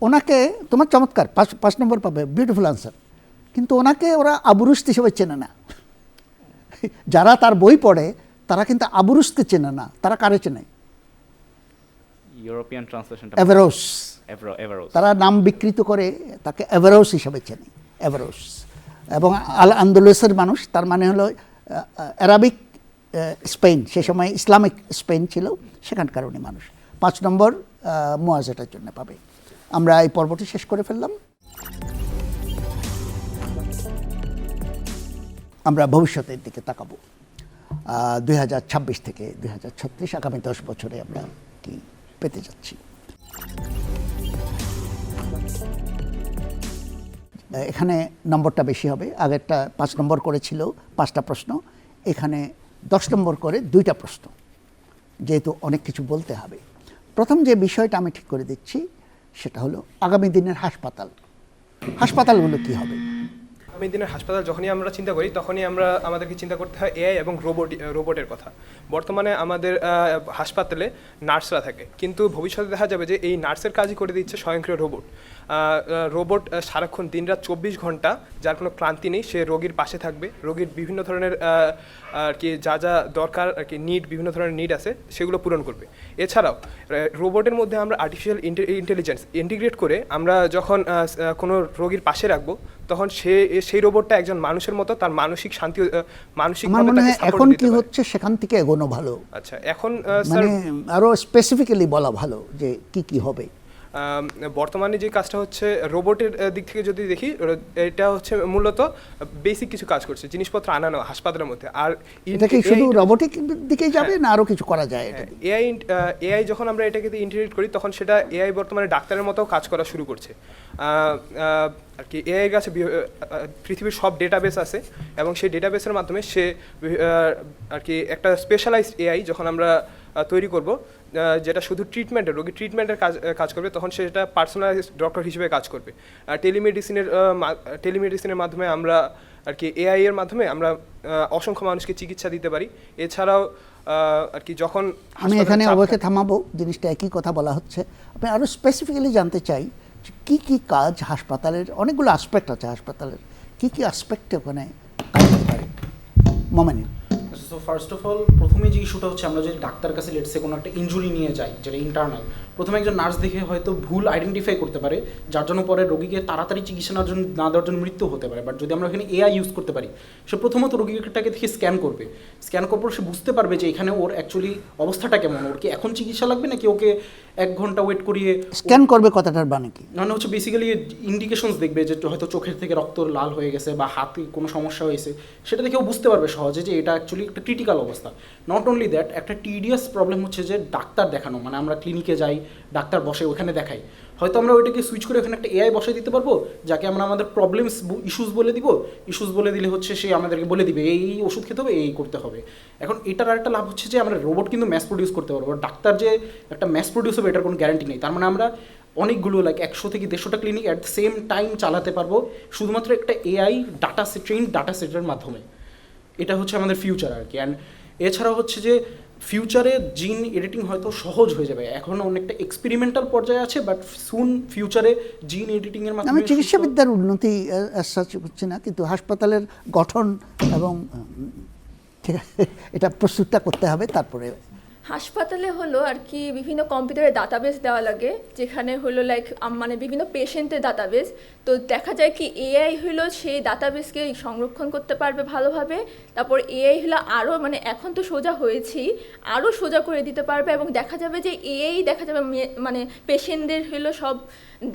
ওনাকে, তোমার চমৎকার 5 নম্বর পাবে, বিউটিফুল আনসার। কিন্তু ওনাকে ওরা আবুরুস্ত হিসেবে চেনে না। যারা তার বই পড়ে তারা কিন্তু আবুরুস্তে চেনে না, তারা কারে চেনে? ইউরোপিয়ান ট্রান্সলেশনটা এভারোস। এভারোস। তারা নাম বিকৃত করে তাকে এভারোস হিসেবে চেনে, এভারোস। এবং আল আন্দোলুসের মানুষ, তার মানে হলো অ্যারাবিক স্পেন, সে সময় ইসলামিক স্পেন ছিল, সেখানকার উনি মানুষ। 5 নম্বর মুয়াজেটার জন্য পাবে। আমরা এই পর্বটি শেষ করে ফেললাম। আমরা ভবিষ্যতের দিকে তাকাবো। 2026 থেকে 2036, আগামী 10 বছরে আমরা কি পেতে যাচ্ছি। এখানে নম্বরটা বেশি হবে, আগেরটা 5 নম্বর করেছিল 5টা প্রশ্ন, এখানে 10 নম্বর করে 2টা প্রশ্ন, যেহেতু অনেক কিছু বলতে হবে। প্রথম যে বিষয়টা আমি ঠিক করে দিচ্ছি সেটা হলো আগামী দিনের হাসপাতালগুলো কি হবে। আগামী দিনের হাসপাতাল যখনই আমরা চিন্তা করি, তখনই আমাদেরকে চিন্তা করতে হয় এআই এবং রোবটের কথা। বর্তমানে আমাদের হাসপাতালে নার্সরা থাকে, কিন্তু ভবিষ্যতে দেখা যাবে যে এই নার্সের কাজই করে দিচ্ছে স্বয়ংক্রিয় রোবট সারাক্ষণ দিনরাত 24 ঘন্টা, যার কোনো ক্লান্তি নেই, সে রোগীর পাশে থাকবে, রোগীর বিভিন্ন ধরনের আর কি যা যা দরকার আর কি বিভিন্ন ধরনের নিড আছে সেগুলো পূরণ করবে। এছাড়াও রোবটের মধ্যে আমরা আর্টিফিশিয়াল ইন্টেলিজেন্স ইন্টিগ্রেট করে আমরা যখন কোনো রোগীর পাশে রাখবো, তখন সেই রোবটটা একজন মানুষের মতো তার মানসিক শান্তি মানসিক আমার মনে হয় এখন কি হচ্ছে সেখান থেকে এগোনো ভালো, আচ্ছা এখন স্যার মানে আরো স্পেসিফিক্যালি বলা ভালো যে কি হবে। বর্তমানে যে কাজটা হচ্ছে রোবটের দিক থেকে যদি দেখি, এটা হচ্ছে মূলত বেসিক কিছু কাজ করছে, জিনিসপত্র আনানো হাসপাতালের মধ্যে। আর এটা কি শুধু রোবোটিক দিকে যাবে না আরো কিছু করা যায়? এটা এআই যখন আমরা এটাকে ইন্টিগ্রেট করি তখন সেটা এআই বর্তমানে ডাক্তারের মতো কাজ করা শুরু করছে। আর কি এআই এর কাছে পৃথিবীর সব ডেটাবেস আছে এবং সেই ডেটাবেসের মাধ্যমে সে আর কি একটা স্পেশালাইজড এআই যখন আমরা তৈরি করব, যেটা শুধু ট্রিটমেন্টের রোগী ট্রিটমেন্টের কাজ করবে, তখন সেটা পার্সোনালাইজড ডক্টর হিসেবে কাজ করবে। টেলিমেডিসিনের মাধ্যমে আমরা আর কি এআই এর মাধ্যমে আমরা অসংখ্য মানুষকে চিকিৎসা দিতে পারি। এছাড়াও আর কি যখন আমি এখানে অবশ্যই থামাবো, জিনিসটা একই কথা বলা হচ্ছে। আপনি আরো স্পেসিফিক্যালি জানতে চাই কি কাজ হাসপাতালের, অনেকগুলো আসপেক্ট আছে হাসপাতালের, কি আসপেক্টে ওখানে কাজ করতে পারে মোমেনি? সো ফার্স্ট অফ অল প্রথমে যে ইস্যুটা হচ্ছে, আমরা যদি ডাক্তার কাছে লেটসে কোনো একটা ইনজুরি নিয়ে যাই যেটা ইন্টারনাল, প্রথমে একজন নার্স দেখে হয়তো ভুল আইডেন্টিফাই করতে পারে, যার জন্য পরে রোগীকে তাড়াতাড়ি চিকিৎসা না দেওয়ার জন্য মৃত্যু হতে পারে। বাট যদি আমরা এখানে এআই ইউজ করতে পারি, সে প্রথমত রোগীটাকে দেখে স্ক্যান করবে, স্ক্যান করার পর সে বুঝতে পারবে যে এখানে ওর অ্যাকচুয়ালি অবস্থাটা কেমন, ওর কি এখন চিকিৎসা লাগবে নাকি ওকে 1 ঘন্টা ওয়েট করিয়ে স্ক্যান করবে। কথাটার মানে কি? মানে হচ্ছে বেসিক্যালি ইন্ডিকেশনস দেখবে যে হয়তো চোখের থেকে রক্ত লাল হয়ে গেছে বা হাতে কোনো সমস্যা হয়েছে, সেটা দেখেও বুঝতে পারবে সহজে যে এটা অ্যাকচুয়ালি একটা ক্রিটিক্যাল অবস্থা। নট অনলি দ্যাট, একটা টিডিয়াস প্রবলেম হচ্ছে যে ডাক্তার দেখানো, মানে আমরা ক্লিনিকে যাই, ডাক্তার বসে ওখানে দেখাই, হয়তো আমরা ওইটাকে সুইচ করে ওখানে একটা এআই বসে দিতে পারবো, যাকে আমরা আমাদের প্রবলেমস ইস্যুস বলে দিব। ইস্যুস বলে দিলে হচ্ছে সে আমাদেরকে বলে দিবে এই ওষুধ খেতে হবে, এই করতে হবে। এখন এটার আরেকটা লাভ হচ্ছে যে আমরা রোবট কিন্তু ম্যাস প্রডিউস করতে পারবো। ডাক্তার যে একটা ম্যাস প্রডিউস হবে এটার কোনো গ্যারান্টি নেই। তার মানে আমরা অনেকগুলো লাইক 100 থেকে 150টা clinic at the same time চালাতে পারবো শুধুমাত্র একটা এআই ট্রেইন ডাটা সেটের মাধ্যমে। এটা হচ্ছে আমাদের ফিউচার আর কি। অ্যান্ড এছাড়াও হচ্ছে যে ফিউচারে জিন এডিটিং হয়তো সহজ হয়ে যাবে, এখন অনেকটা এক্সপেরিমেন্টাল পর্যায়ে আছে, বাট সুন ফিউচারে জিন এডিটিংয়ের মাধ্যমে আমি চিকিৎসাবিদ্যার উন্নতি হচ্ছে না, কিন্তু হাসপাতালের গঠন এবং ঠিক আছে এটা প্রস্তুতটা করতে হবে। তারপরে হাসপাতালে হলো আর কি বিভিন্ন কম্পিউটারের ডাটাবেস দেওয়া লাগে, যেখানে হলো লাইক মানে বিভিন্ন পেশেন্টের ডাটাবেস। তো দেখা যায় কি এআই হলো সেই ডাটাবেসকে সংরক্ষণ করতে পারবে ভালোভাবে। তারপর এআই হলো আরও মানে এখন তো সোজা হয়েছি, আরও সোজা করে দিতে পারবে, এবং দেখা যাবে যে এআই দেখা যাবে মানে পেশেন্টদের হলো সব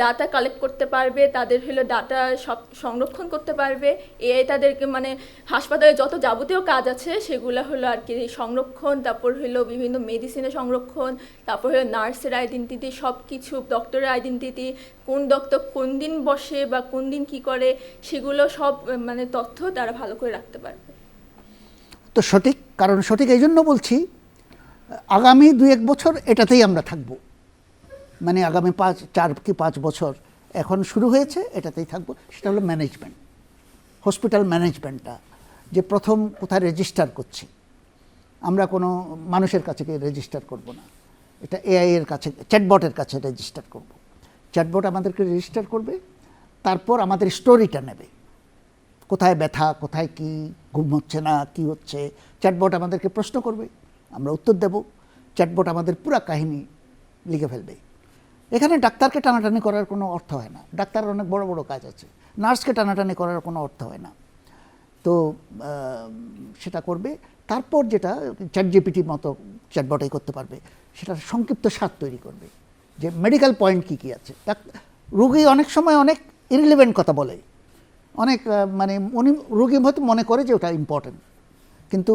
ডাটা কালেক্ট করতে পারবে, তাদের হলো ডাটা সব সংরক্ষণ করতে পারবে। এআই তাদেরকে মানে হাসপাতালে যত যাবতীয় কাজ আছে সেগুলো হলো আর কি সংরক্ষণ, তারপর হলো বিভিন্ন মেডিসিনের সংরক্ষণ, তারপর হলো নার্সের আইডেন্টিটি, সব কিছু ডক্টরের আইডেন্টিটি, কোন ডক্টর কোন দিন বসে বা কোন দিন কী করে, সেগুলো সব মানে তথ্য তারা ভালো করে রাখতে পারবে। তো সঠিক, কারণ সঠিক এই জন্য বলছি, আগামী 2-1 বছর এটাতেই আমরা থাকব, মানে আগামী 4 কি 5 বছর এখন শুরু হয়েছে, এটাতেই থাকবো। সেটা হলো ম্যানেজমেন্ট, হসপিটাল ম্যানেজমেন্টটা, যে প্রথম কোথায় রেজিস্টার করছি আমরা, কোনো মানুষের কাছে রেজিস্টার করব না, এটা এআই এর কাছে, চ্যাটবটের কাছে রেজিস্টার করব। চ্যাটবট আমাদেরকে রেজিস্টার করবে, তারপর আমাদের স্টোরিটা নেবে, কোথায় ব্যথা, কোথায় কি ঘুম হচ্ছে না, কি হচ্ছে, চ্যাটবট আমাদেরকে প্রশ্ন করবে, আমরা উত্তর দেব, চ্যাটবট আমাদের পুরো কাহিনী লিখে ফেলবে। এখানে ডাক্তারকে টানাটানি করার কোনো অর্থ হয় না, ডাক্তারের অনেক বড় বড় কাজ আছে, নার্সকে টানাটানি করার কোনো অর্থ হয় না। তো সেটা করবে। তারপর যেটা চ্যাটজিপিটির মতো চ্যাটবটই করতে পারবে, সেটা সংক্ষিপ্ত সার তৈরি করবে, যে মেডিকেল পয়েন্ট কী কী আছে। রোগী অনেক সময় অনেক ইরিলেভেন্ট কথা বলে, অনেক মানে উনি রোগী হয়তো মনে করে যে ওটা ইম্পর্টেন্ট, কিন্তু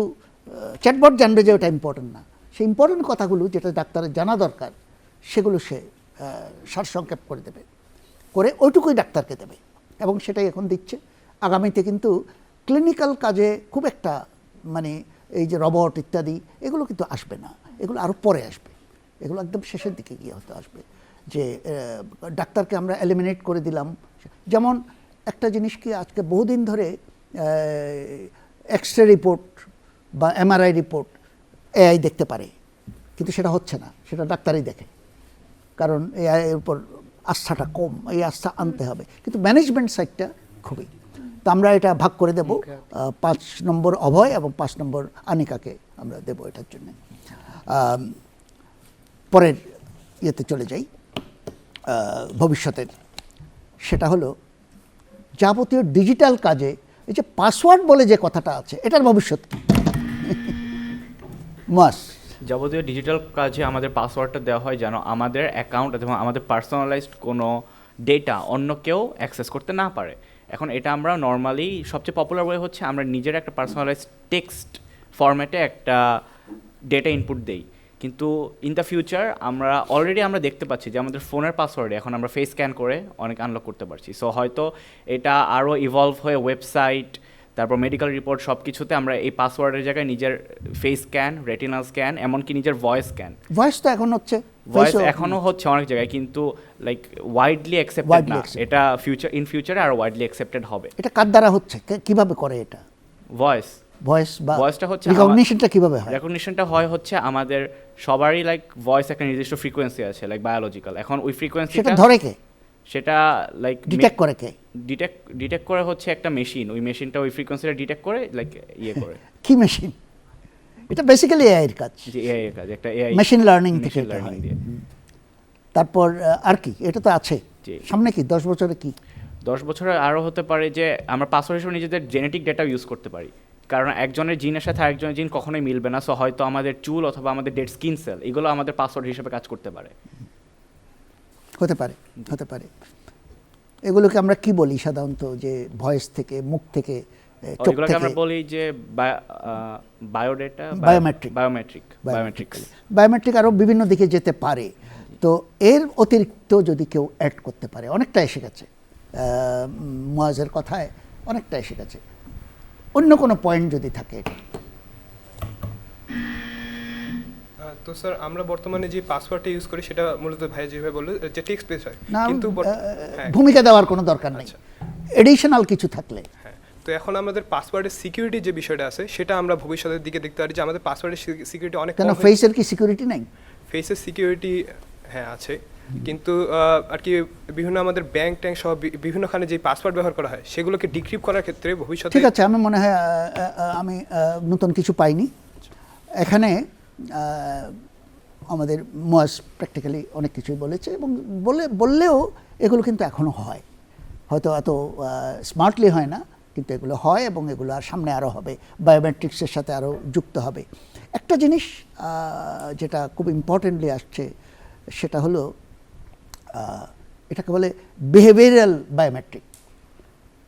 চ্যাটবট জানবে যে ওটা ইম্পর্টেন্ট না। সেই ইম্পর্টেন্ট কথাগুলো যেটা ডাক্তারের জানা দরকার সেগুলো সে সারসংক্ষেপ করে দেবে, করে ওইটুকুই ডাক্তারকে দেবে, এবং সেটাই এখন দিচ্ছে। আগামীতে কিন্তু ক্লিনিক্যাল কাজে খুব একটা মানে এই যে রবট ইত্যাদি এগুলো কিন্তু আসবে না, এগুলো আরও পরে আসবে, এগুলো একদম শেষের দিকে গিয়ে হয়তো আসবে, যে ডাক্তারকে আমরা এলিমিনেট করে দিলাম। যেমন একটা জিনিস কি আজকে বহুদিন ধরে এক্স রে রিপোর্ট বা এমআরআই রিপোর্ট এআই দেখতে পারে, কিন্তু সেটা হচ্ছে না, সেটা ডাক্তারই দেখে, কারণ এআই এর উপর আস্থাটা কম, এই আস্থা আনতে হবে। কিন্তু ম্যানেজমেন্ট সাইডটা খুবই, তো আমরা এটা ভাগ করে দেব, 5 নম্বর অভয় এবং 5 নম্বর আনিকাকে আমরা দেব এটার জন্য। পরের ইয়েতে চলে যাই, ভবিষ্যতের, সেটা হলো যাবতীয় ডিজিটাল কাজে এই যে পাসওয়ার্ড বলে যে কথাটা আছে, এটার ভবিষ্যৎ কি? মাস যাবতীয় ডিজিটাল কাজে আমাদের পাসওয়ার্ডটা দেওয়া হয় যেন আমাদের অ্যাকাউন্ট এবং আমাদের পার্সোনালাইজড কোনো ডেটা অন্য কেউ অ্যাক্সেস করতে না পারে। এখন এটা আমরা নর্মালি সবচেয়ে পপুলার ওয়ে হচ্ছে আমরা নিজের একটা পার্সোনালাইজড টেক্সট ফরম্যাটে একটা ডেটা ইনপুট দেই, কিন্তু ইন দ্য ফিউচার অলরেডি আমরা দেখতে পাচ্ছি যে আমাদের ফোনের পাসওয়ার্ডে এখন আমরা ফেস স্ক্যান করে অনেক আনলক করতে পারছি। সো হয়তো এটা আরও ইভলভ হয়ে ওয়েবসাইট, তারপর মেডিকেল রিপোর্ট সব কিছুতে আমরা এই পাসওয়ার্ডের জায়গায় নিজের ফেস স্ক্যান, রেটিনাল স্ক্যান, এমনকি নিজের ভয়েস স্ক্যান, ভয়েস তো এখন হচ্ছে, ভয়েস এখনও হচ্ছে অনেক জায়গায়, কিন্তু লাইক ওয়াইডলি অ্যাকসেপ্টেড না। এটা ফিউচারে আরও ওয়াইডলি অ্যাকসেপ্টেড হবে। এটা কার দ্বারা হচ্ছে, কিভাবে করে এটা? ভয়েস বা ভয়েসটা হচ্ছে রিকগনিশনটা কিভাবে হয়? রেকগনিশনটা হয় হচ্ছে আমাদের সবারই লাইক ভয়েস একটা নির্দিষ্ট ফ্রিকোয়েন্সি আছে, লাইক বায়োলজিক্যাল। এখন ওই ফ্রিকোয়েন্সিটা সেটা ধরে কে? সেটা লাইক ডিটেক্ট করে কে? ডিটেক্ট করে হচ্ছে একটা মেশিন, ওই মেশিনটা ওই ফ্রিকোয়েন্সিটা ডিটেক্ট করে লাইক ইয়ে করে। কি মেশিন? এটা বেসিক্যালি এআই এর কাজ, যে এআই এর কাজ, একটা এআই মেশিন লার্নিং থেকে এটা হয়। তারপর আর কি? এটা তো আছে সামনে, কি 10 বছরে কি? 10 বছরে আরও হতে পারে যে আমরা পাসওয়ার্ড হিসেবে নিজেদের জেনেটিক ডেটা ইউজ করতে পারি, কারণ একজনের জিনের সাথে আরেকজনের জিন কখনোই মিলবে না। সো হয়তো আমাদের চুল অথবা আমাদের ডেড স্কিন সেল এগুলো আমাদের পাসওয়ার্ড হিসেবে কাজ করতে পারে। হতে পারে। এগুলোকে আমরা কি বলি সাধারণত, যে ভয়েস থেকে, মুখ থেকে, চোখ এগুলোকে থেকে? আমরা বলি যে বায়োডেটা, বায়োমেট্রিক আরও বিভিন্ন দিকে যেতে পারে। তো এর অতিরিক্ত যদি কেউ অ্যাড করতে পারে, অনেকটা এসে গেছে, মুয়াজের কথায় অনেকটা এসে গেছে। অন্য কোনো পয়েন্ট যদি থাকে এটা? তো স্যার আমরা বর্তমানে যে পাসওয়ার্ডটা ইউজ করি সেটা মূলত ভাই যেভাবে বললো যে টেক্সট বেস হয়, কিন্তু ভূমিকা দেওয়ার কোনো দরকার নেই, এডিশনাল কিছু থাকলে। হ্যাঁ, তো এখন আমাদের পাসওয়ার্ডের সিকিউরিটি যে বিষয়টা আছে সেটা আমরা ভবিষ্যতের দিকে দেখতে পারি যে আমাদের পাসওয়ার্ডের সিকিউরিটি অনেক কেন, ফেসের কি সিকিউরিটি নাই? ফেসের সিকিউরিটি হ্যাঁ আছে, কিন্তু আর কি বিভিন্ন আমাদের ব্যাংক ট্যাঙ্ক সহ বিভিন্নখানে যে পাসওয়ার্ড ব্যবহার করা হয় সেগুলোকে ডিক্রিপ্ট করার ক্ষেত্রে ভবিষ্যতে। ঠিক আছে, আমি মনে হয় আমি নতুন কিছু পাইনি এখানে। আমাদের মুয়াজ প্র্যাকটিক্যালি অনেক কিছুই বলেছে, এবং বললেও এগুলো কিন্তু এখনও হয়, হয়তো এত স্মার্টলি হয় না, কিন্তু এগুলো হয়, এবং এগুলো আর সামনে আরও হবে, বায়োমেট্রিক্সের সাথে আরও যুক্ত হবে। একটা জিনিস যেটা খুব ইম্পর্টেন্টলি আসছে সেটা হলো এটাকে বলে বিহেভিয়ারাল বায়োমেট্রিক।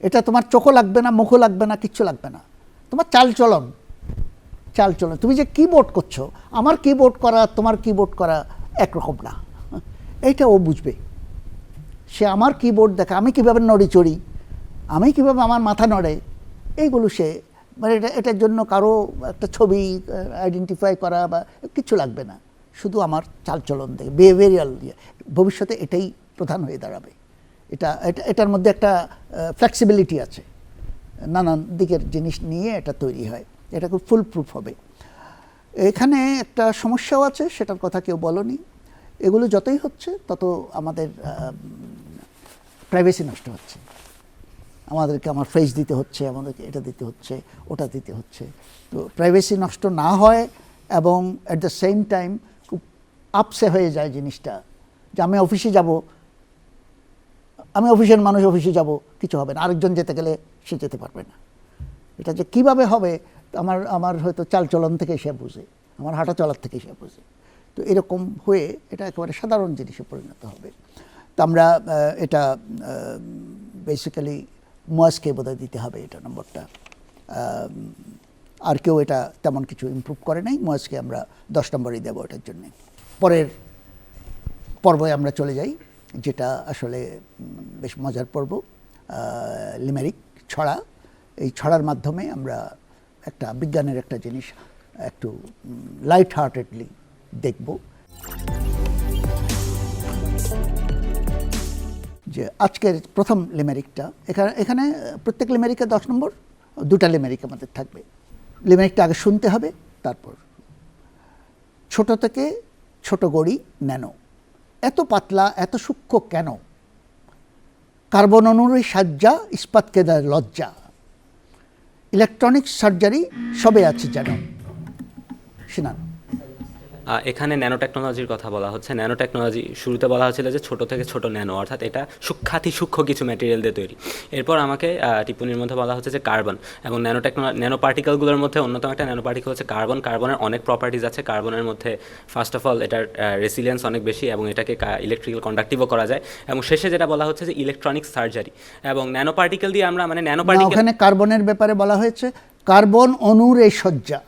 এটা তোমার চোখও লাগবে না, মুখও লাগবে না, কিচ্ছু লাগবে না, তোমার চালচলন। তুমি যে কিবোর্ড করছো, আমার কিবোর্ড করা তোমার কিবোর্ড করা একরকম না, এইটা ও বুঝবে। সে আমার কিবোর্ড দেখে আমি কীভাবে নড়ি চড়ি, আমি কীভাবে আমার মাথা নড়ে, এইগুলো সে মানে এটার জন্য কারো একটা ছবি আইডেন্টিফাই করা বা কিছু লাগবে না, শুধু আমার চালচলন দেখে, বিহেভিয়ারাল। ভবিষ্যতে এটাই প্রধান হয়ে দাঁড়াবে। এটার মধ্যে একটা ফ্লেক্সিবিলিটি আছে, নানান দিকের জিনিস নিয়ে এটা তৈরি হয়, এটা খুব ফুল প্রুফ হবে। এখানে একটা সমস্যাও আছে, সেটার কথা কেউ বলেনি। এগুলো যতই হচ্ছে তত আমাদের প্রাইভেসি নষ্ট হচ্ছে, আমাদেরকে আমার ফেস দিতে হচ্ছে, আমাদেরকে এটা দিতে হচ্ছে, ওটা দিতে হচ্ছে। তো প্রাইভেসি নষ্ট না হয়, এবং অ্যাট দ্য সেম টাইম খুব আপসে হয়ে যায় জিনিসটা, যে আমি অফিসে যাব, আমি অফিসের মানুষ, অফিসে যাব, কিছু হবে না, আরেকজন যেতে গেলে সে যেতে পারবে না। এটা যে কীভাবে হবে, আমার হয়তো চালচলন থেকে সে বুঝে, আমার হাঁটা চলার থেকে সে বুঝে। তো এরকম হয়ে এটা একেবারে সাধারণ জিনিসে পরিণত হবে। তো আমরা এটা বেসিক্যালি মুয়াজকে বোধহয় দিতে হবে এটা নম্বরটা। আর কেউ এটা তেমন কিছু ইমপ্রুভ করে নাই, মুয়াজকে আমরা 10 নম্বরই দেবো এটার জন্যে। পরের পর্বে আমরা চলে যাই, যেটা আসলে বেশ মজার পর্ব, লিমেরিক, ছড়া। এই ছড়ার মাধ্যমে আমরা একটা বিজ্ঞানের একটা জিনিস একটু লাইট হার্টেডলি দেখব। যে আজকের প্রথম লিমেরিকটা, এখানে প্রত্যেক লিমেরিকে 10 নম্বর, 2টা লিমেরিক আমাদের থাকবে। লিমেরিকটা আগে শুনতে হবে, তারপর। ছোট থেকে ছোট গড়ি ন্যানো, এত পাতলা এত সূক্ষ্ম কেন, কার্বন অণুরই সাজ্জা ইস্পাতকে দেয় লজ্জা, ইলেকট্রনিক সার্জারি সবে আছে যেন। শোনান। এখানে ন্যানো টেকনোলজির কথা বলা হচ্ছে। ন্যানো টেকনোলজি শুরুতে বলা হচ্ছিল যে ছোট থেকে ছোট ন্যানো, অর্থাৎ এটা সূক্ষ্ম কিছু ম্যাটেরিয়াল দিয়ে তৈরি। এরপর আমাকে টিপ্পণীর মধ্যে বলা হচ্ছে যে কার্বন এবং ন্যানো পার্টিকেলগুলোর মধ্যে অন্যতম একটা ন্যানো পার্টিকেল হচ্ছে কার্বন। কার্বনের অনেক প্রপার্টিজ আছে। কার্বনের মধ্যে ফার্স্ট অফ অল এটার রেসিলিয়েন্স অনেক বেশি এবং এটাকে ইলেকট্রিক্যাল কন্ডাক্টিভও করা যায়। এবং শেষে যেটা বলা হচ্ছে যে ইলেকট্রনিক সার্জারি এবং ন্যানো পার্টিকেল দিয়ে আমরা মানে ন্যানো না, পার্টিকেল, ওখানে কার্বনের ব্যাপারে বলা হয়েছে কার্বন অণুর এই সজ্জা,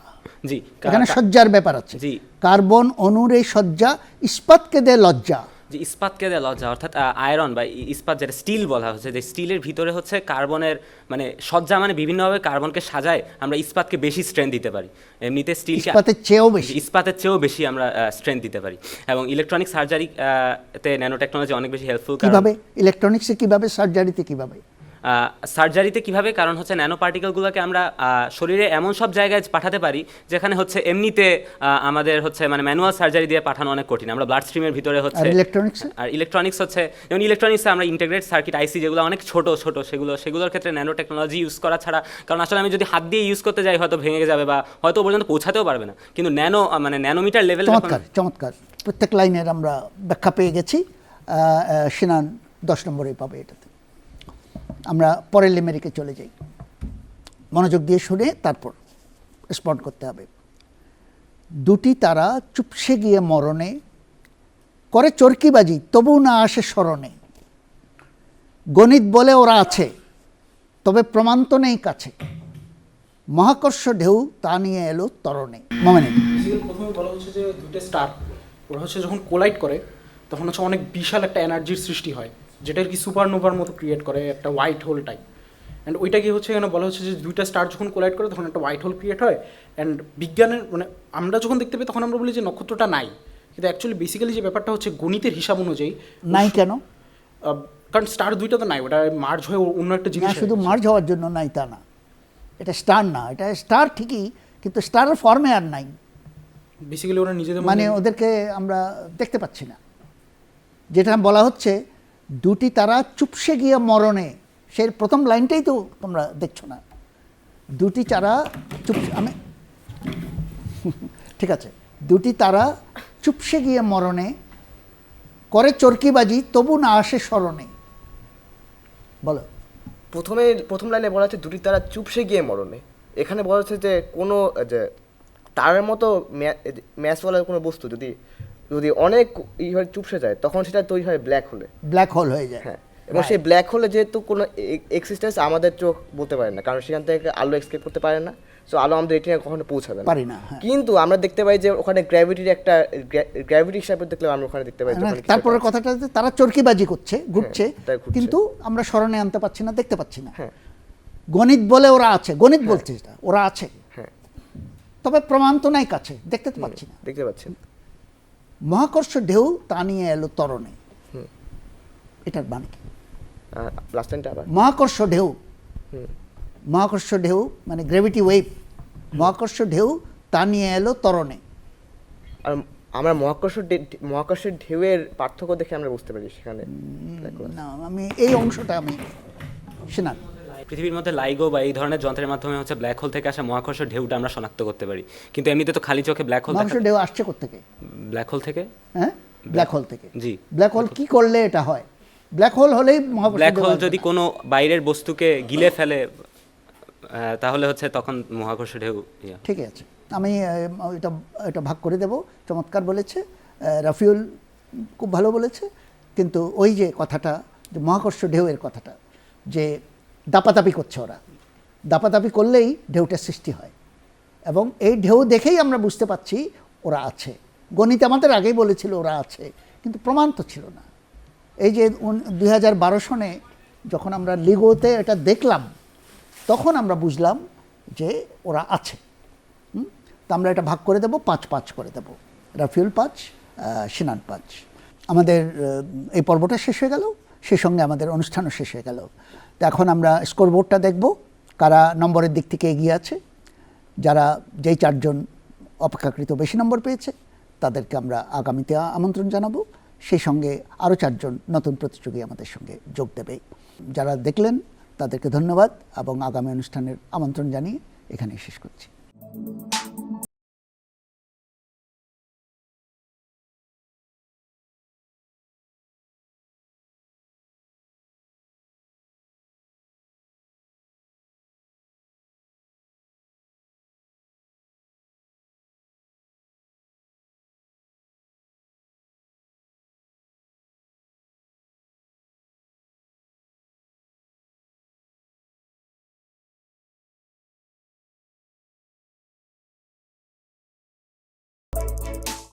জি এখানে সজ্জার ব্যাপার আছে। জি। কার্বন অণুর এই সজ্জা ইস্পাতকে দেয় লজ্জা। যে ইস্পাতকে দেয় লজ্জা, অর্থাৎ আয়রন বা ইস্পাত যেটা স্টিল বলা হচ্ছে, যে স্টিলের ভিতরে হচ্ছে কার্বনের মানে সজ্জা, মানে বিভিন্নভাবে কার্বনকে সাজায় আমরা ইস্পাতকে বেশি স্ট্রেংথ দিতে পারি। এমনিতে স্টিলকে ইস্পাতের চেয়েও বেশি, ইস্পাতের চেয়েও বেশি আমরা স্ট্রেংথ দিতে পারি। এবং ইলেকট্রনিক সার্জারি তে ন্যানো টেকনোলজি অনেক বেশি হেল্পফুল। কিভাবে ইলেকট্রনিক্সে, কিভাবে সার্জারিতে, কিভাবে সার্জারিতে কিভাবে, কারণ হচ্ছে ন্যানো পার্টিকেলগুলোকে আমরা শরীরে এমন সব জায়গায় পাঠাতে পারি যেখানে হচ্ছে এমনিতে আমাদের হচ্ছে মানে ম্যানুয়াল সার্জারি দিয়ে পাঠানো অনেক কঠিন। আমরা ব্লাড স্ট্রিমের ভিতরে হচ্ছে, আর ইলেকট্রনিক্স হচ্ছে যেমন ইলেকট্রনিক্সে আমরা ইন্টিগ্রেট সার্কিট আইসি যেগুলো অনেক ছোট সেগুলোর ক্ষেত্রে ন্যানো টেকনোলজি ইউজ করা ছাড়া, কারণ আসলে আমি যদি হাত দিয়ে ইউজ করতে যাই হয়তো ভেঙে যাবে বা হয়তো পর্যন্ত পৌঁছাতেও পারবে না। কিন্তু ন্যানোমিটার লেভেল। চমৎকার, প্রত্যেক লাইনের আমরা ব্যাখ্যা পেয়ে গেছি। সিনান 10 নম্বরে পাবে এটাতে। আমরা পরের লিমেরিকে চলে যাই, মনোযোগ দিয়ে শুনে তারপর রেসপন্ড করতে হবে। দুটি তারা চুপসে গিয়ে মরণে, করে চরকিবাজি তবু না আসে স্মরণে। গণিত বলে ওরা আছে, তবে প্রমাণ তো নেই কাছে। মহাকর্ষ ঢেউ তা নিয়ে এলো তরণে। মোমেনে প্রথমে বলা হচ্ছে যে দুটো স্টার ওরা হচ্ছে যখন কোলাইড করে তখন হচ্ছে অনেক বিশাল একটা এনার্জির সৃষ্টি হয়, যেটা আর কি সুপারনোভার মতো ক্রিয়েট করে, একটা হোয়াইট হোল টাইপ। অ্যান্ড ওইটাকে হচ্ছে এখানে বলা হচ্ছে যে দুইটা স্টার যখন কোলাইড করে তখন একটা হোয়াইট হোল ক্রিয়েট হয়। অ্যান্ড বিজ্ঞানের মানে আমরা যখন দেখতে পাই তখন আমরা বলি যে নক্ষত্রটা নাই, কিন্তু অ্যাকচুয়ালি বেসিক্যালি যে ব্যাপারটা হচ্ছে গণিতের হিসাব অনুযায়ী নাই কেন? কারণ স্টার দুইটা তো নাই, ওটা মার্জ হয়ে অন্য একটা জিনিস। না, শুধু মার্জ হওয়ার জন্য নাই তা না, এটা স্টার না, এটা স্টার ঠিকই, কিন্তু স্টারের ফর্মে আর নাই। বেসিক্যালি ওরা নিজেদের মানে ওদেরকে আমরা দেখতে পাচ্ছি না। যেটা বলা হচ্ছে দুটি তারা চুপসে গিয়ে মরণে, সেই প্রথম লাইনটাই তো তোমরা দেখছো না। দুটি তারা আমি ঠিক আছে, দুটি তারা চুপসে গিয়ে মরণে, করে চরকিবাজি তবু না আসে স্মরণে। বলো। প্রথম লাইনে বলা হচ্ছে দুটি তারা চুপসে গিয়ে মরণে। এখানে বলা হচ্ছে যে কোনো যে তারের মতো ম্যাসওয়ালা কোনো বস্তু যদি অনেক চুপসে যায় তখন সেটা তৈরি হয় ব্ল্যাক হোল হয়ে যায়। হ্যাঁ, এবং সেই ব্ল্যাক হোলে যেহেতু কোনো এক্সিস্টেন্স আমাদের চোখ বলতে পারে না, কারণ সেখান থেকে আলো এক্সকেপ করতে পারে না, সো আলো আমাদের রেটিনায় কখনো পৌঁছাবে না। কিন্তু আমরা দেখতে পাই যে ওখানে গ্র্যাভিটি হিসাবে দেখলে আমরা ওখানে দেখতে পাই। তারপরের কথাটা তারা চরকিবাজি করছে, ঘুরছে, কিন্তু আমরা স্মরণে আনতে পারছি না, দেখতে পাচ্ছি না। গণিত বলে ওরা আছে, গণিত বলছে ওরা আছে, তবে প্রমাণ তো নাই কাছে, দেখতে তো পাচ্ছি না। মহাকর্ষ ঢেউ তা নিয়ে এলো তরণে, এটার মানে কি? মহাকর্ষ ঢেউ মানে গ্র্যাভিটি ওয়েভ, মহাকর্ষ ঢেউ তা নিয়ে এলো তরণে। আর আমরা মহাকর্ষের ঢেউয়ের পার্থক্য দেখে আমরা বুঝতে পারি সেখানে। না, আমি এই অংশটা আমি শোনা। পৃথিবীর মধ্যে লাইগো বা এই ধরনের যন্ত্রের মাধ্যমে হচ্ছে ব্ল্যাক হোল থেকে আসা মহাকর্ষ ঢেউটা আমরা শনাক্ত করতে পারি, কিন্তু এমনিতে তো খালি চোখে ব্ল্যাক হোল ঢেউ আসছে কোত্থেকে? ব্ল্যাক হোল থেকে। হ্যাঁ, ব্ল্যাক হোল থেকে। জি। ব্ল্যাক হোল কি করলে এটা হয়? ব্ল্যাক হোল হলেই ব্ল্যাক হোল যদি কোনো বাইরের বস্তুকে গিলে ফেলে তাহলে হচ্ছে তখন মহাকর্ষ ঢেউ। ঠিক আছে, আমি এটা ভাগ করে দেব। চমৎকার বলেছে রাফিউল, খুব ভালো বলেছে। কিন্তু ওই যে কথাটা, যে মহাকর্ষ ঢেউয়ের কথাটা, যে দাপাদাপি করছে ওরা, দাপাদাপি করলেই ঢেউটা সৃষ্টি হয়, এবং এই ঢেউ দেখেই আমরা বুঝতে পারছি ওরা আছে। গণিত আমাদের আগেই বলেছিল ওরা আছে, কিন্তু প্রমাণ তো ছিল না। এই যে 2012 সনে যখন আমরা লিগোতে এটা দেখলাম, তখন আমরা বুঝলাম যে ওরা আছে। তো আমরা এটা ভাগ করে দেবো, 5-5 করে দেবো। রাফিউল 5, সিনান 5। আমাদের এই পর্বটা শেষ হয়ে গেল, সেই সঙ্গে আমাদের অনুষ্ঠানও শেষ হয়ে গেল। তো এখন আমরা স্কোরবোর্ডটা দেখব, কারা নম্বরের দিক থেকে এগিয়ে আছে। যারা যেই 4 জন অপেক্ষাকৃত বেশি নম্বর পেয়েছে তাদেরকে আমরা আগামীতে আমন্ত্রণ জানাবো। সেই সঙ্গে আরও 4 জন নতুন প্রতিযোগী আমাদের সঙ্গে যোগ দেবে। যারা দেখলেন তাদেরকে ধন্যবাদ এবং আগামী অনুষ্ঠানের আমন্ত্রণ জানিয়ে এখানেই শেষ করছি।